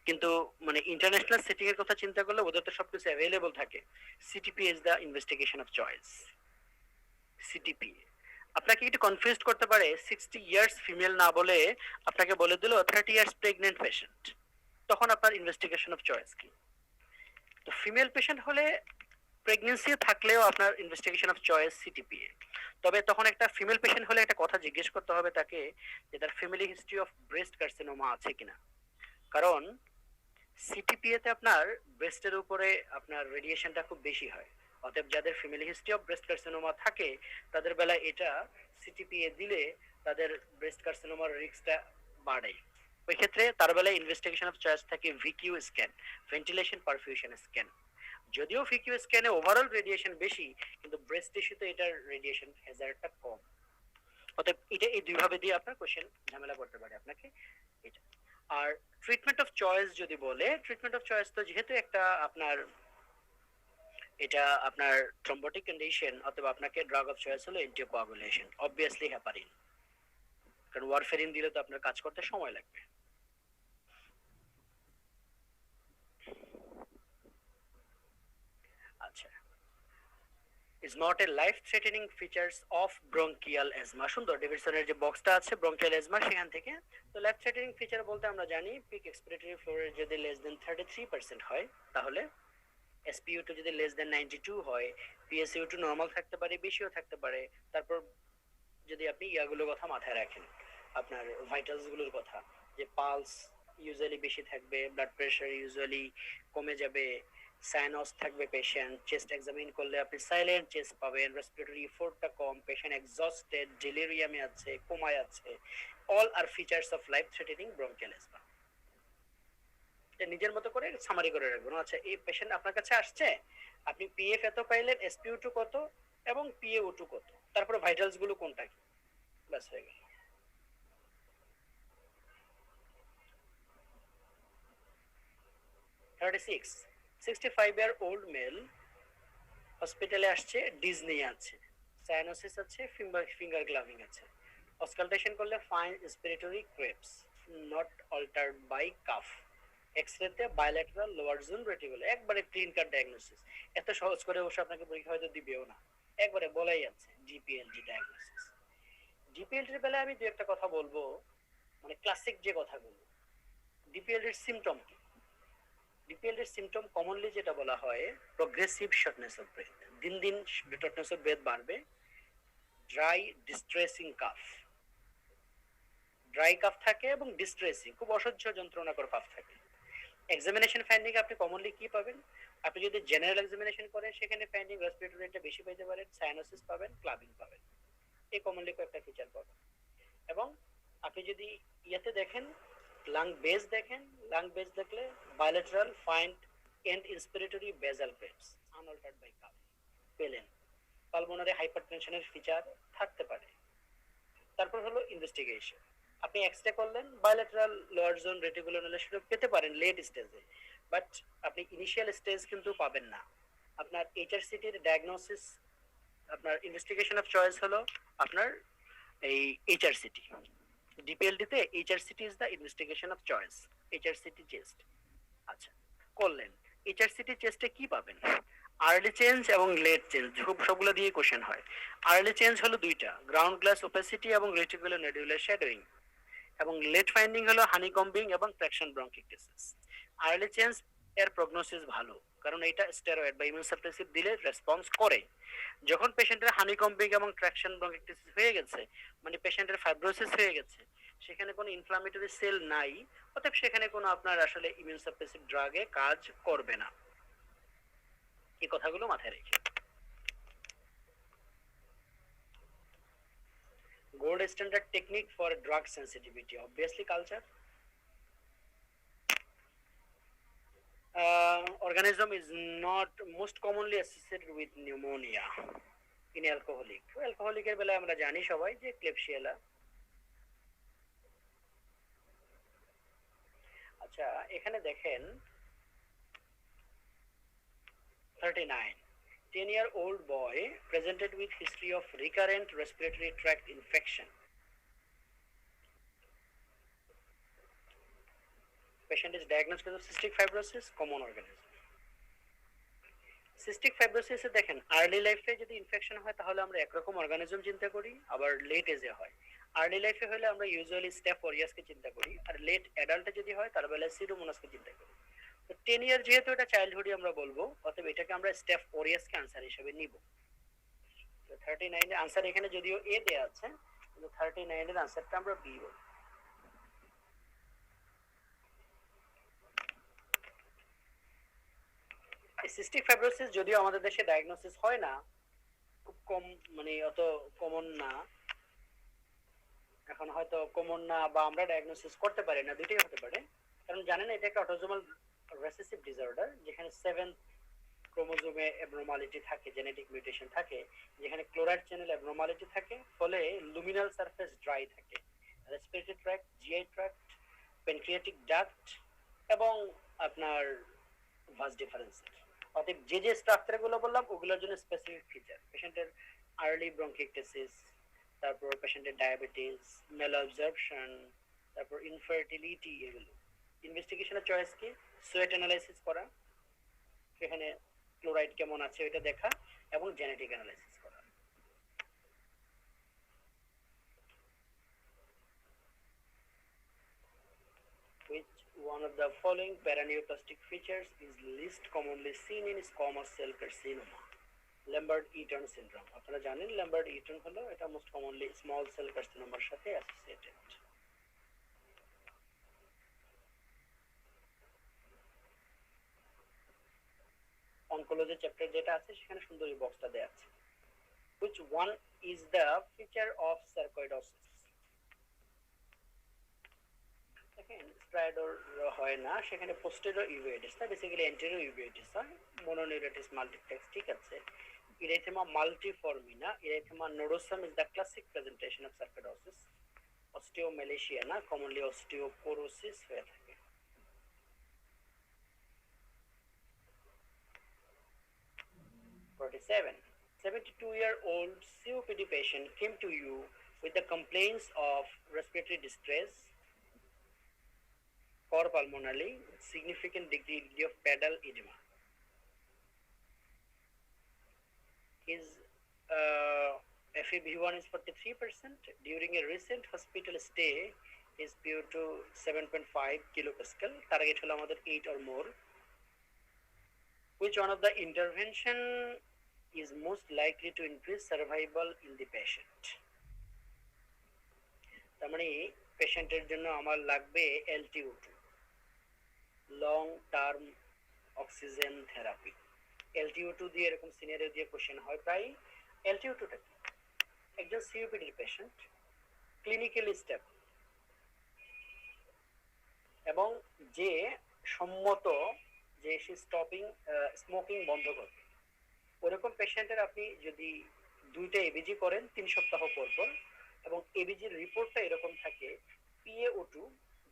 কিন্তু মানে ইন্টারন্যাশনাল সেটিং এর কথা চিন্তা করলে ওদের তো সবকিছু অ্যাভেলেবল থাকে। CTP is the investigation of choice. CTP আপনাকে একটু কনফিউজ করতে পারে 60 ইয়ার্স ফিমেল না বলে আপনাকে বলে দিল 30 ইয়ার্স প্রেগনেন্ট পেশেন্ট, তখন আপনার ইনভেস্টিগেশন অফ চয়েস কি? তো ফিমেল পেশেন্ট হলে প্রেগন্যান্সি থাকলেও আপনার ইনভেস্টিগেশন অফ চয়েস সিটিপিএ। তবে তখন একটা ফিমেল পেশেন্ট হলে একটা কথা জিজ্ঞেস করতে হবে তাকে যে তার family history of breast carcinoma আছে কিনা। কারণ সিটিপিএ তে আপনার ব্রেস্টের উপরে আপনার রেডিয়েশনটা খুব বেশি হয়। অতএব যাদের family history of breast carcinoma থাকে তাদের বেলায় এটা সিটিপিএ দিলে তাদের ব্রেস্ট কার্সিনোমার রিস্কটা বাড়ে। ওই ক্ষেত্রে তার বেলায় ইনভেস্টিগেশন অফ চয়েস থাকে ভিকিউ স্ক্যান, ভেন্টিলেশন পারফিউশন স্ক্যান। যদিও ভিকিউ স্ক্যানে ওভারঅল রেডিয়েশন বেশি, কিন্তু ব্রেস্ট টিস্যুতে এটার রেডিয়েশন হ্যাজার্ডটা কম। অতএব এটা এই দুইভাবে দিয়ে আপনার কোশ্চেন ঝামেলা করতে পারে আপনাকে এটা। আর ট্রিটমেন্ট অফ চয়েস যদি বলে, ট্রিটমেন্ট অফ চয়েস তো যেহেতু একটা আপনার এটা আপনার থ্রম্বোটিক কন্ডিশন, অথবা আপনাকে ড্রাগ অফ চয়েস হলো অ্যান্টিকোয়াগুলেশন, অবভিয়াসলি হেপারিন, কারণ ওয়ারফেরিন দিলে তো আপনার কাজ করতে সময় লাগবে। আচ্ছা, is not a life threatening features of bronchial asthma। সুন্দর, ডেভিডসনের যে বক্সটা আছে ব্রঙ্কিয়াল অ্যাজমা সেখান থেকে। তো লাইফ থ্রেটেনিং ফিচার বলতে আমরা জানি পিক এক্সপিরেটরি ফ্লো রেট যদি লেস দেন 33% হয় তাহলে, SpO2 যদি লেস দেন 92 হয়, PSO2 নরমাল থাকতে পারে, বেশিও থাকতে পারে। তারপর যদি আপনি ইয়াগুলোর কথা মাথায় রাখেন, আপনার ভাইটালস গুলোর কথা, যে পালস ইউজুয়ালি বেশি থাকবে, ব্লাড প্রেশার ইউজুয়ালি কমে যাবে, সাইনাস থাকবে পেশেন্ট, চেস্ট এক্সামিন করলে আপনি সাইলেন্ট চেস্ট পাবেন, রেসপিরেটরি এফোর্টটা কম, পেশেন্ট এক্সস্টেড, ডেলিরিয়ামে আছে, কোমায় আছে। All are features of life threatening bronchial asthma. এটা নিজের মতো করে সামারি করে রাখবেন। আচ্ছা, এই পেশেন্ট আপনার কাছে আসছে, আপনি পিএফ এত পাইলেন, SpO2 কত এবং PaO2 কত, তারপরে ভাইটালস গুলো কোনটা কি, ব্যাস হয়ে গেল। 65-year-old মেল হসপিটালে আসছে, ডিজনি আছে, সাইনোসিস আছে, ফিঙ্গার গ্লাভিং আছে। অসকালটেশন করলে fine respiratory creps, not altered by cough. এক্সরেতে বায়োল্যাটারাল লোয়ার জোন রেটিকুলার, একবারে ক্লিন কাট ডায়াগনোসিস। এত সহজ করে অবশ্য আপনাকে পরীক্ষা হয়তো দিবেও না, একবারে বলাই আছে জিপিএলডি ডায়াগনোসিস। ডিপিএলডির বেলায় আমি দু একটা কথা বলবো, মানে ক্লাসিক যে কথাগুলো। ডিপিএলডির সিমটম কি? ডিপিএলডির সিমটম কমনলি যেটা বলা হয় প্রোগ্রেসিভ শর্টনেস অফ ব্রেথ, দিন দিন শর্টনেস অফ ব্রেথ বাড়বে। Dry distressing calf, dry calf থাকে এবং ডিস্ট্রেসিং, খুব অসহ্য যন্ত্রণাকর কাফ থাকে। এক্সামিনেশন ফাইন্ডিং আপনি কমনলি কি পাবেন? আপনি যদি জেনারেল এক্সামিনেশন করেন সেখানে ফাইন্ডিং রেসপিরেটরি রেটটা বেশি পেতে পারেন, সাইনোসিস পাবেন, ক্লাবিং পাবেন, এই কমনলি কয়েকটা ফিচার পাবেন। এবং আপনি যদি ইয়াতে দেখেন, লাং বেস দেখেন, লাং বেস দেখলে বায়োলেটারাল ফাইন্ড এন্ড ইন্সপিরেটরি বেজাল ক্রেপস আনঅল্টারড বাই কাফ পেলেন। পালমোনারি হাইপারটেনশনের ফিচার থাকতে পারে। তারপর হলো ইনভেস্টিগেশন, আপনি এক্সরে করলেন, বায়োলেটারাল লোয়ার জোন রেটিকুলার পেতে পারেন লেট স্টেজে, বাট আপনি ইনিশিয়াল স্টেজ কিন্তু পাবেন না। আপনার এইচআরসিটির ডায়াগনোসিস, আপনার ইনভেস্টিগেশন অফ চয়েস হলো আপনার এই এইচআরসিটি। ডিপিএলডিতে HRCT is the investigation of choice, HRCT chest. আচ্ছা, করলেন এইচআরসিটি চেস্টে কি পাবেন? আর্লি চেঞ্জ এবং লেট চেঞ্জ, সবগুলো দিয়ে কোশ্চেন হয়। আর্লি চেঞ্জ হলো দুইটা, গ্রাউন্ড গ্লাস ওপেসিটি এবং রেটিকুলার নোডুলার শ্যাডোইং, এবং লেট ফাইন্ডিং হলো হানিকম্বিং এবং ট্রাকশন ব্রঙ্কিটিসিস। আর্লি চেঞ্জ এর প্রগনোসিস ভালো, কারণ এটা স্টেরয়েড বা ইমিউনোসাপ্রেসিভ দিলে রেসপন্স করে। যখন পেশেন্টের হানিকম্বিং এবং ট্রাকশন ব্রঙ্কিটিসিস হয়ে গেছে, মানে পেশেন্টের ফাইব্রোসিস হয়ে গেছে, সেখানে কোনো ইনফ্লামেটরি সেল নাই, অতএব সেখানে কোনো আপনার আসলে ইমিউনোসাপ্রেসিভ ড্রাগে কাজ করবে না। এই কথাগুলো মাথায় রেখে gold standard technique for drug sensitivity, obviously culture. Organism is not most commonly associated with pneumonia in alcoholic. Alcoholic এর বেলায় আমরা জানি সবাই যে ক্লেপসিয়েলা। আচ্ছা, এখানে দেখেন 39, 10-year-old boy presented with history of recurrent respiratory tract infection. Patient is diagnosed with cystic fibrosis, common organism. Cystic ফাইব্রোসিসে দেখেন আর্লি লাইফে যদি ইনফেকশন হয় তাহলে আমরা একরকম অর্গানিজম চিন্তা করি, আবার লেট এজে হয়। আর্লি লাইফে হলে আমরা ইউজুয়ালি স্টেফ অরিয়াসকে চিন্তা করি, আর লেট অ্যাডাল্টে যদি হয় তার বেলায় সিডোমোনাসকে চিন্তা করি। তো 10 ইয়ার যেহেতু এটা চাইল্ডহুডই আমরা বলবো, অতএব এটাকে আমরা স্টেফ অরিয়াসকে আনসার হিসেবে নিব। তো 39 এর আনসার এখানে যদিও এ দেয়া আছে, কিন্তু 39 এর আনসারটা আমরা বি বলবো। সিস্টিক ফাইব্রোসিস যদিও আমাদের দেশে ডায়াগনোসিস হয় না, খুব কম, মানে অত কমন না, এখন হয়তো কমন না বা আমরা ডায়াগনোসিস করতে পারি না, দুটোই হতে পারে। কারণ জানেন এটা একটা অটোজোমাল রিসেসিভ ডিসঅর্ডার, যেখানে 7 ক্রোমোজোমে অ্যাবনর্মালিটি থাকে, জেনেটিক মিউটেশন থাকে, যেখানে ক্লোরাইড চ্যানেল অ্যাবনর্মালিটি থাকে, ফলে লুমিনাল সারফেস ড্রাই থাকে, respiratory tract, GI tract, pancreatic duct এবং আপনার ভাস ডিফারেন্সের। অতএব যে যে স্ট্রাকচারগুলো বললাম ওগুলোর জন্য স্পেসিফিক ফিচার, পেশেন্টের আর্লি ব্রঙ্কিকটেসিস, তারপর পেশেন্টের ডায়াবেটিস, ম্যালঅবজর্পশন, তারপর ইনফার্টিলিটি, এগুলো ইনভেস্টিগেশনের চয়েস কি, সোয়েট অ্যানালাইসিস করা, সেখানে ক্লোরাইড কেমন আছে এটা দেখা, এবং জেনেটিক অ্যানালাইসিস করা। Which one of the following paraneoplastic features is least commonly seen in squamous cell carcinoma? Lambert-Eaton syndrome. আপনারা জানেন Lambert-Eaton হলো এটা মোস্ট কমনলি স্মল সেল কার্সিনোমার সাথে অ্যাসোসিয়েটেড। অনকোলজি চ্যাপ্টার যেটা আছে সেখানে সুন্দর এই বক্সটা দেয়া আছে। Which one is the feature of sarcoidosis? দেখেন স্ট্রাইডর হয় না, সেখানে পোস্টেরিয়র ইউভেটিস না, বেসিক্যালি অ্যান্টেরিয়র ইউভেটিস হয়। মনোনিউরেটিস মাল্টিপ্লেক্স, ঠিক আছে। Erythema multiformina, Erythema nodosum is the classic presentation of sarcoidosis. Osteomalacia না, commonly osteoporosis হয়ে থাকে। (47) 72-year-old COPD patient came to you with the complaints of respiratory distress, cor pulmonale, significant degree of pedal edema. His FeV1 is 43%. During a recent hospital stay, his PO2 7.5 kilopascal. Target হলো আমাদের 8 or more. Which one of the intervention is most likely to increase survival in the patient? তার মানে পেশেন্টের জন্য আমার লাগবে LTO2, long term oxygen therapy. LTO2 দিয়ে এরকম সিনারিও দিয়ে কোশ্চেন হয় প্রায়। LTO2টা কি? একজন সিওপিডি পেশেন্ট, ক্লিনিক্যালি স্টেবল এবং যে সম্মত যে সে স্মোকিং বন্ধ করবে, ওরকম পেশেন্টের আপনি যদি 2টা এবিজি করেন 3 সপ্তাহ পর পর, এবং এবিজির রিপোর্টটা এরকম থাকে PaO2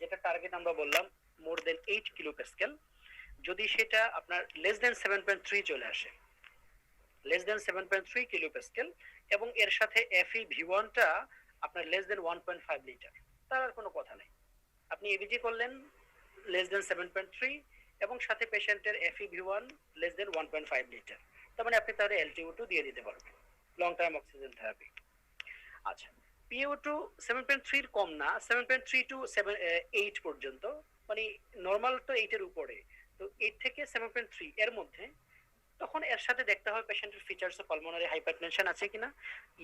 যেটা টার্গেট আমরা বললাম মোর দেন 8 কিলোপ্যাসকেল, যদি সেটা আপনার লেস দেন 7.3 চলে আসে, লেস দেন 7.3 কিলোপ্যাসকেল, এবং এর সাথে FeV1টা আপনার লেস দেন 1.5 লিটার, তার আর কোনো কথা নেই। আপনি এবিজি করলেন লেস দেন 7.3 এবং সাথে পেশেন্টের FeV1 লেস দেন 1.5 লিটার, তার মানে আপনি তাহলে LTO2 দিয়ে দিতে পারবেন, লং টার্ম অক্সিজেন থেরাপি। আচ্ছা, PaO2 7.3 এর কম না, 7.3 টু 8 পর্যন্ত, মানে নরমাল তো 8 এর উপরে, তো 8 থেকে 7.3 এর মধ্যে, তখন এর সাথে দেখতে হবে পেশেন্টের ফিচারস অফ পালমোনারি হাইপারটেনশন আছে কিনা,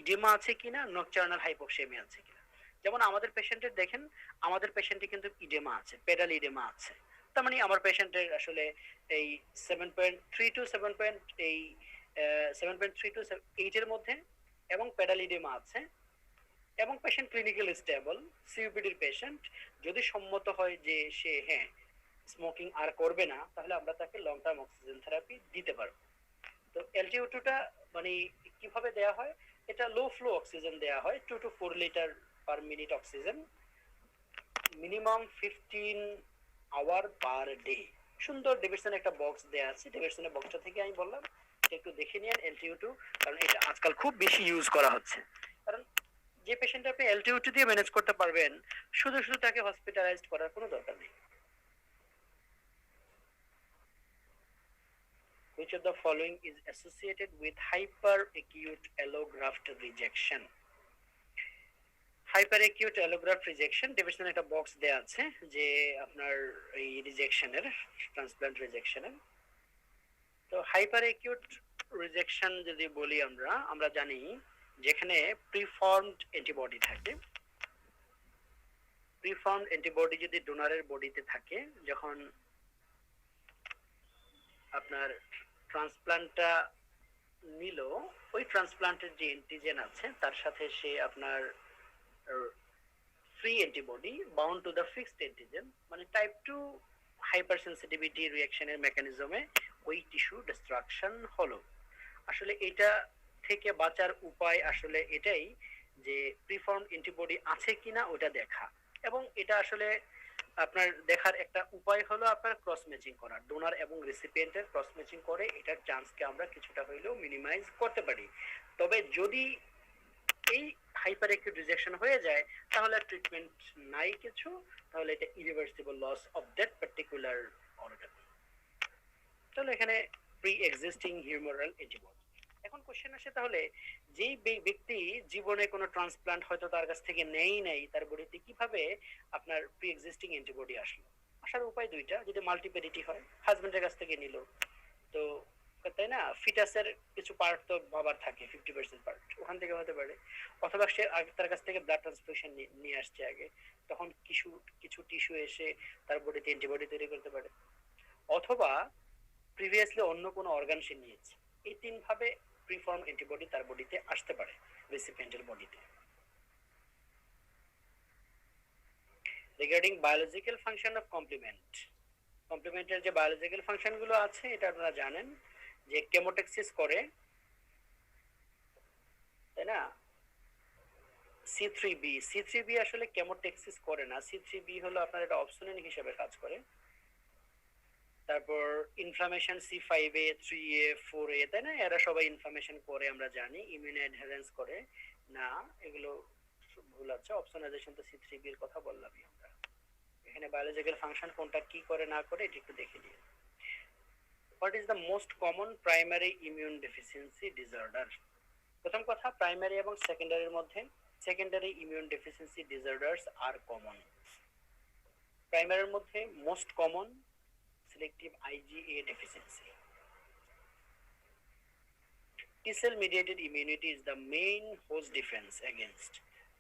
ইডেমা আছে কিনা, নকটার্নাল হাইপোক্সেমিয়া আছে কিনা। যেমন আমাদের পেশেন্টের দেখেন, আমাদের পেশেন্টে কিন্তু ইডেমা আছে, পেডাল ইডেমা আছে, তার মানে আমার পেশেন্টের আসলে এই 7.3 টু 8 এর মধ্যে এবং পেডাল ইডেমা আছে, এবং পেশেন্ট ক্লিনিক্যালি স্টেবল সিওপিডির পেশেন্ট, যদি সম্মত হয় যে সে হ্যাঁ স্মোকিং আর করবে না, তাহলে আমরা তাকে লং টার্ম অক্সিজেন থেরাপি দিতে পারবো। তো LTO2টা মানে কিভাবে দেয়া হয়, এটা লো ফ্লো অক্সিজেন দেয়া হয়, 2 to 4 litre per minute oxygen, minimum 15 hour per day. সুন্দর ডেভিডসন একটা বক্স দেয়া আছে, ডেভিডসনের বক্সটা থেকে আমি বললাম একটু দেখে নিন LTO2, কারণ এটা আজকাল খুব বেশি ইউজ করা হচ্ছে। কারণ যে পেশেন্ট আপনি LTO2 দিয়ে ম্যানেজ করতে পারবেন, শুধু শুধু তাকে হসপিটালাইজড করার কোনো দরকার নেই। which of the following is associated with hyperacute allograft rejection? Hyperacute allograft rejection ডেফিনেশনে একটা বক্স দেয়া আছে যে আপনার এই রিজেকশনের ট্রান্সপ্লান্ট রিজেকশনের। তো হাইপারএকিউট রিজেকশন যদি বলি আমরা জানি যেখানে প্রিফর্মড অ্যান্টিবডি থাকে, প্রিফর্মড অ্যান্টিবডি যদি ডোনারের বডিতে থাকে, যখন আপনার ট্রান্সপ্লান্টটা নিল ওই ট্রান্সপ্লান্টের যে অ্যান্টিজেন আছে তার সাথে সে আপনার free antibody bound to the fixed antigen, মানে টাইপ 2 হাইপার সেন্সিটিভিটি রিঅ্যাকশনের মেকানিজমে ওই টিস্যু ডিস্ট্রাকশন হলো। আসলে এটা থেকে বাঁচার উপায় আসলে এটাই যে প্রিফর্ম অ্যান্টিবডি আছে কিনা ওটা দেখা, এবং এটা আসলে আপনার দেখার একটা উপায় হলো আপনার ক্রস ম্যাচিং করা, ডোনার এবং রেসিপিয়েন্টের ক্রস ম্যাচিং করে এটার চান্সকে আমরা কিছুটা হইলেও মিনিমাইজ করতে পারি। তবে যদি এই হাইপার অ্যাকিউট রিজেকশন হয়ে যায় তাহলে ট্রিটমেন্ট নাই কিছু, তাহলে এটা irreversible loss of that particular organ. তাহলে এখানে প্রি এক্সিস্টিং হিউমারাল অ্যান্টিবডি। এখন কোশ্চেন আসে তাহলে যেই ব্যক্তি জীবনে কোনো ট্রান্সপ্লান্ট হয়তো তার কাছ থেকে নেই তার বডিতে কিভাবে আপনার প্রি এক্সিস্টিং অ্যান্টিবডি আসলো? আসার উপায় দুইটা, যদি মাল্টিপেডিটি হয় হাজবেন্ডের কাছ থেকে নিল, তো তাই না, ফিটাসের কিছু পার্ট তো বাবার থাকে 50% পার্ট, ওখান থেকে হতে পারে, অথবা সে তার কাছ থেকে ব্লাড ট্রান্সফিউশন নিয়ে আসছে আগে, তখন কিছু টিস্যু এসে তার বডিতে অ্যান্টিবডি তৈরি করতে পারে, অথবা প্রিভিয়াসলি অন্য কোনো অর্গান সে নিয়েছে। এই তিন ভাবে প্রিফর্ম অ্যান্টিবডি তার বডিতে আসতে পারে রেসিপিয়েন্টের বডিতে। Regarding biological function of complement, কমপ্লিমেন্টের যে বায়োলজিক্যাল ফাংশন গুলো আছে এটা আপনারা জানেন যে কেমোটেক্সিস করে, তাই না। C3b আসলে কেমোটেক্সিস করে না, C3b হলো আপনার এটা অপসোনিন হিসেবে কাজ করে। তারপর ইনফ্লামেশন C5a 3a 4a, তাই না, এরা সবাই ইনফ্লামেশন করে আমরা জানি, ইমিউন অ্যাডহেরেন্স করে না, এগুলো ভুল আছে। অপসোনাইজেশন তো C3b এর কথা বললামই আমরা। এখানে বায়োলজিক্যাল ফাংশন কোনটা কি করে না করে এটা একটু দেখে নিই। What is the most common primary immune deficiency disorder? প্রথম কথা, প্রাইমারি এবং সেকেন্ডারির মধ্যে সেকেন্ডারি ইমিউন ডেফিসিয়েন্সি ডিসঅর্ডারস আর কমন। প্রাইমারির মধ্যে most common selective IgA deficiency. T-cell mediated immunity is the main host defense against.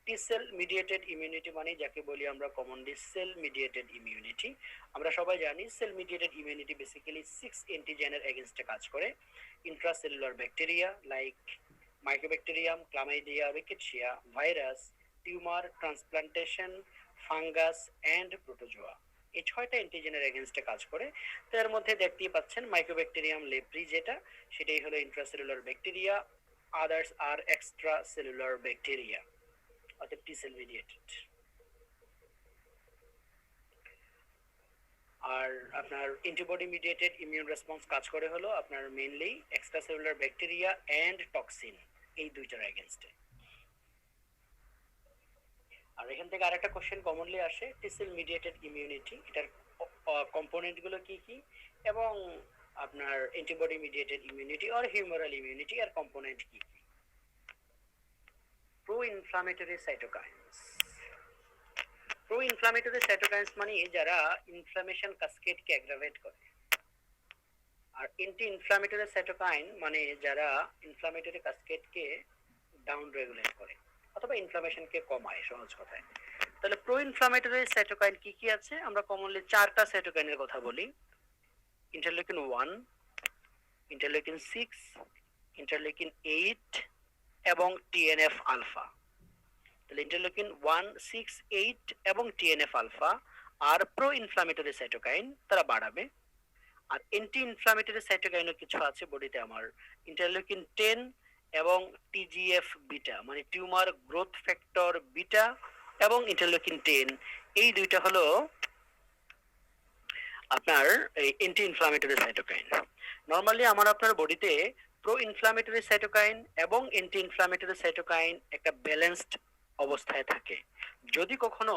T-cell mediated immunity মানে যাকে বলি আমরা commonly sell mediated immunity. আমরা সবাই জানি সেল মিডিয়েটেড ইমিউনিটি বেসিক্যালি 6 অ্যান্টিজেনের এগেইনস্টে কাজ করে। Intracellular bacteria like microbacterium, chlamydia, rickettsia, virus, tumour, transplantation, fungus and protozoa, এই 6টা অ্যান্টিজেনের এগেইনস্টে কাজ করে। তার মধ্যে দেখতেই পাচ্ছেন মাইক্রোব্যাকটেরিয়াম লেপ্রি যেটা, সেটাই হলো ইন্ট্রাসেলুলার ব্যাকটেরিয়া, আদার্স আর এক্সট্রা সেলুলার ব্যাকটেরিয়া, অর্থাৎ টি সেল মিডিয়েটেড। আর আপনার অ্যান্টিবডি মিডিয়েটেড ইমিউন রেসপন্স কাজ করে হলো আপনার mainly extra cellular bacteria and toxin, এই দুইটার এগেইনস্টে। আর এখান থেকে আরেকটা কোশ্চেন কমনলি আসে, টি সেল মিডিয়েটেড ইমিউনিটি এটার কম্পোনেন্ট গুলো কি কি, এবং আপনার অ্যান্টিবডি মিডিয়েটেড ইমিউনিটি আর হিউমারাল ইমিউনিটি এর কম্পোনেন্ট কি কি। Pro inflammatory cytokines, pro inflammatory cytokines মানে যারা ইনফ্লামেশন কাসকেডকে অ্যাগ্রাভেট করে, আর অ্যান্টি ইনফ্লামেটরি সাইটোকাইন মানে যারা ইনফ্লামেটরি কাসকেডকে ডাউন রেগুলেট করে অথবা ইনফ্লামেশনকে কমায়, সহজ কথায়। তাহলে প্রো ইনফ্লামেটরি সাইটোকাইন কি কি আছে? আমরা কমনলি 4টা সাইটোকাইনের কথা বলি, ইন্টারলিউকিন 1, ইন্টারলিউকিন 6, ইন্টারলিউকিন 8 এবং TNF আলফা। তাহলে ইন্টারলিউকিন 1, 6, 8 এবং TNF আলফা আর প্রো ইনফ্লামেটরি সাইটোকাইন তারা বাড়াবে। আর অ্যান্টি ইনফ্লামেটরি সাইটোকাইনও কিছু আছে বডিতে আমার, ইন্টারলিউকিন 10 এবং TGF বিটা মানে টিউমার গ্রোথ ফ্যাক্টর বিটা এবং ইন্টারলিউকিন 10, এই দুইটা হলো আপনার অ্যান্টি ইনফ্লামেটরি সাইটোকাইন। নরমালি আমার আপনার বডিতে প্রো ইনফ্লামেটরি সাইটোকাইন এবং অ্যান্টি ইনফ্লামেটরি সাইটোকাইন একটা ব্যালেন্সড অবস্থায় থাকে। যদি কখনো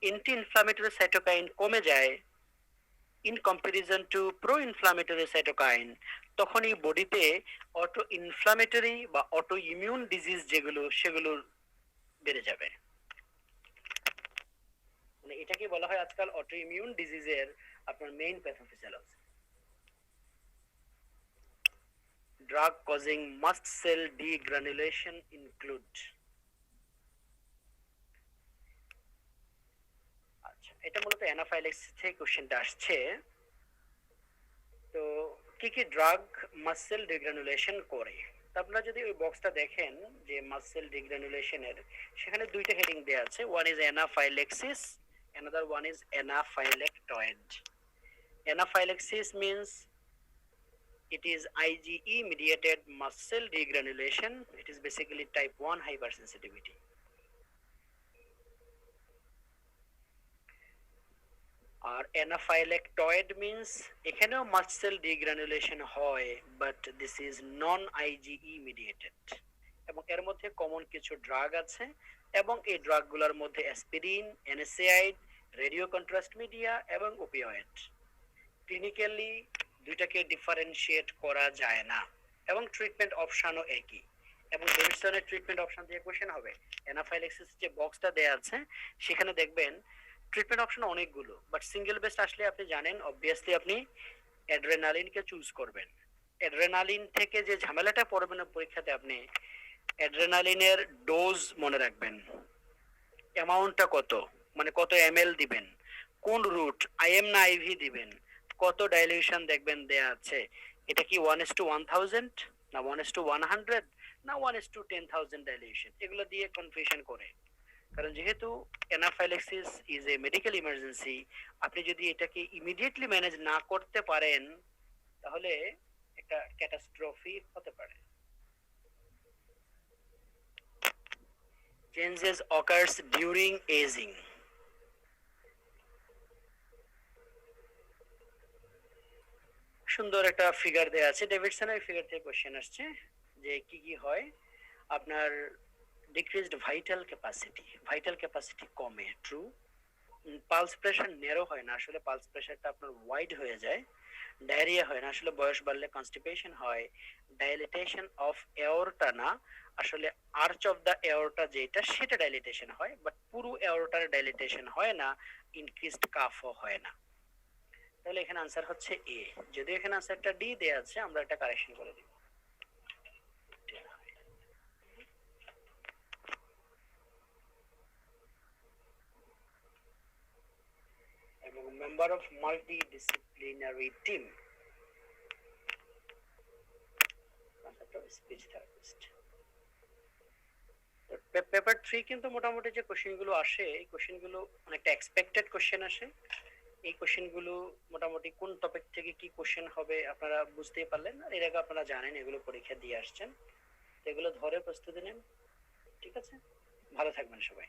অ্যান্টি ইনফ্লামেটরি সাইটোকাইন কমে যায় in comparison two pro inflammatory cytokine, তখনই বডিতে অটো ইনফ্লামেটরি বা অটো ইমিউন ডিজিজ যেগুলো সেগুলো বেড়ে যাবে। মানে এটাকে বলা হয় আজকাল অটো ইমিউন ডিজিজের আপনার main pathophysiology. Drug causing mast cell degranulation include. আচ্ছা, এটা মূলত অ্যানাফাইলাক্সিস থেকে কোশ্চেনটা আসছে। তো কি কি ড্রাগ মাসেল ডিগ্রানুলেশন করে? আপনারা যদি ওই বক্সটা দেখেন যে মাসেল ডিগ্রানুলেশনের, সেখানে দুইটা হেডিং দেয়া আছে, one is anaphylaxis, another one is anaphylactoid. Anaphylaxis means it is IgE mediated muscle degranulation. It is basically type 1 hypersensitivity. R অ্যানাফাইলেক্টয়েড means এখানেও মাসেল ডিগ্রানুলেশন হয়, but this is non IgE mediated, এবং এর মধ্যে common কিছু drug আছে, এবং এই ড্রাগগুলোর মধ্যে অ্যাসপিরিন, এনএসএআইড, রেডিও কন্ট্রাস্ট মিডিয়া এবং ওপিওয়েড। ক্লিনিক্যালি দুইটাকে ডিফারেনশিয়েট করা যায় না, এবং ট্রিটমেন্ট অপশনও একই। এবং ডেভিডসনের ট্রিটমেন্ট অপশন দিয়ে কোশ্চেন হবে। অ্যানাফাইলাক্সিস যে বক্সটা দেয়া আছে সেখানে দেখবেন ট্রিটমেন্ট অপশন অনেকগুলো, বাট সিঙ্গেল বেস্ট আসলে আপনি জানেন অবভিয়াসলি আপনি অ্যাড্রেনালিনকে চুজ করবেন। অ্যাড্রেনালিন থেকে যে ঝামেলাটা পড়বেন পরীক্ষাতে, আপনি অ্যাড্রেনালিনের ডোজ মনে রাখবেন, অ্যামাউন্টটা কত, মানে কত এমএল দিবেন, কোন রুট আইএম না আইভি দিবেন, কত ডাইলিউশন দেখবেন দেয়া আছে, এটা কি 1:1000 না 1:100 না 1:10,000 ডাইলিউশন, এগুলো দিয়ে কনফিউশন করে। কারণ যেহেতু অ্যানাফাইলাক্সিস ইজ এ মেডিকেল ইমার্জেন্সি, আপনি যদি এটাকে ইমিডিয়েটলি ম্যানেজ না করতে পারেন তাহলে একটা ক্যাটাস্ট্রফি হতে পারে। Changes occurs during aging. সুন্দর একটা ফিগার দেয়া আছে, ডেভিডসনের ফিগার থেকে কোশ্চেন আসছে যে কি কি হয়। আপনার ডিক্রিজড ভাইটাল ক্যাপাসিটি কমে, ট্রু। পালস প্রেশার ন্যারো হয় না, আসলে পালস প্রেশারটা আপনার ওয়াইড হয়ে যায়। ডায়রিয়া হয় না, আসলে বয়স বাড়লে কনস্টিপেশন হয়। ডাইলেটেশন অফ এওরটা না, আসলে আর্চ অফ দা এওরটা যেটা সেটা ডাইলেটেশন হয়, বাট পুরো এওরটার ডাইলেটেশন হয় না। ইনক্রিজড কাফও হয় না। তাহলে এখানে আনসার হচ্ছে এ। যদি এখানে আনসারটা ডি দেয়া আছে, আমরা এটা কারেকশন করে দিব। এবং member of multidisciplinary team, speech therapist. Paper 3 কিন্তু মোটামুটি যে কোশ্চেনগুলো আসে, এই কোশ্চেনগুলো অনেকটা এক্সপেক্টেড কোশ্চেন আসে। এই কোশ্চেনগুলো মোটামুটি কোন টপিক থেকে কি কোশ্চেন হবে আপনারা বুঝতেই পারলেন, আর এর আগে আপনারা জানেন এগুলো পরীক্ষা দিয়ে আসছেন, তো এগুলো ধরে প্রস্তুতি নেন। ঠিক আছে, ভালো থাকবেন সবাই।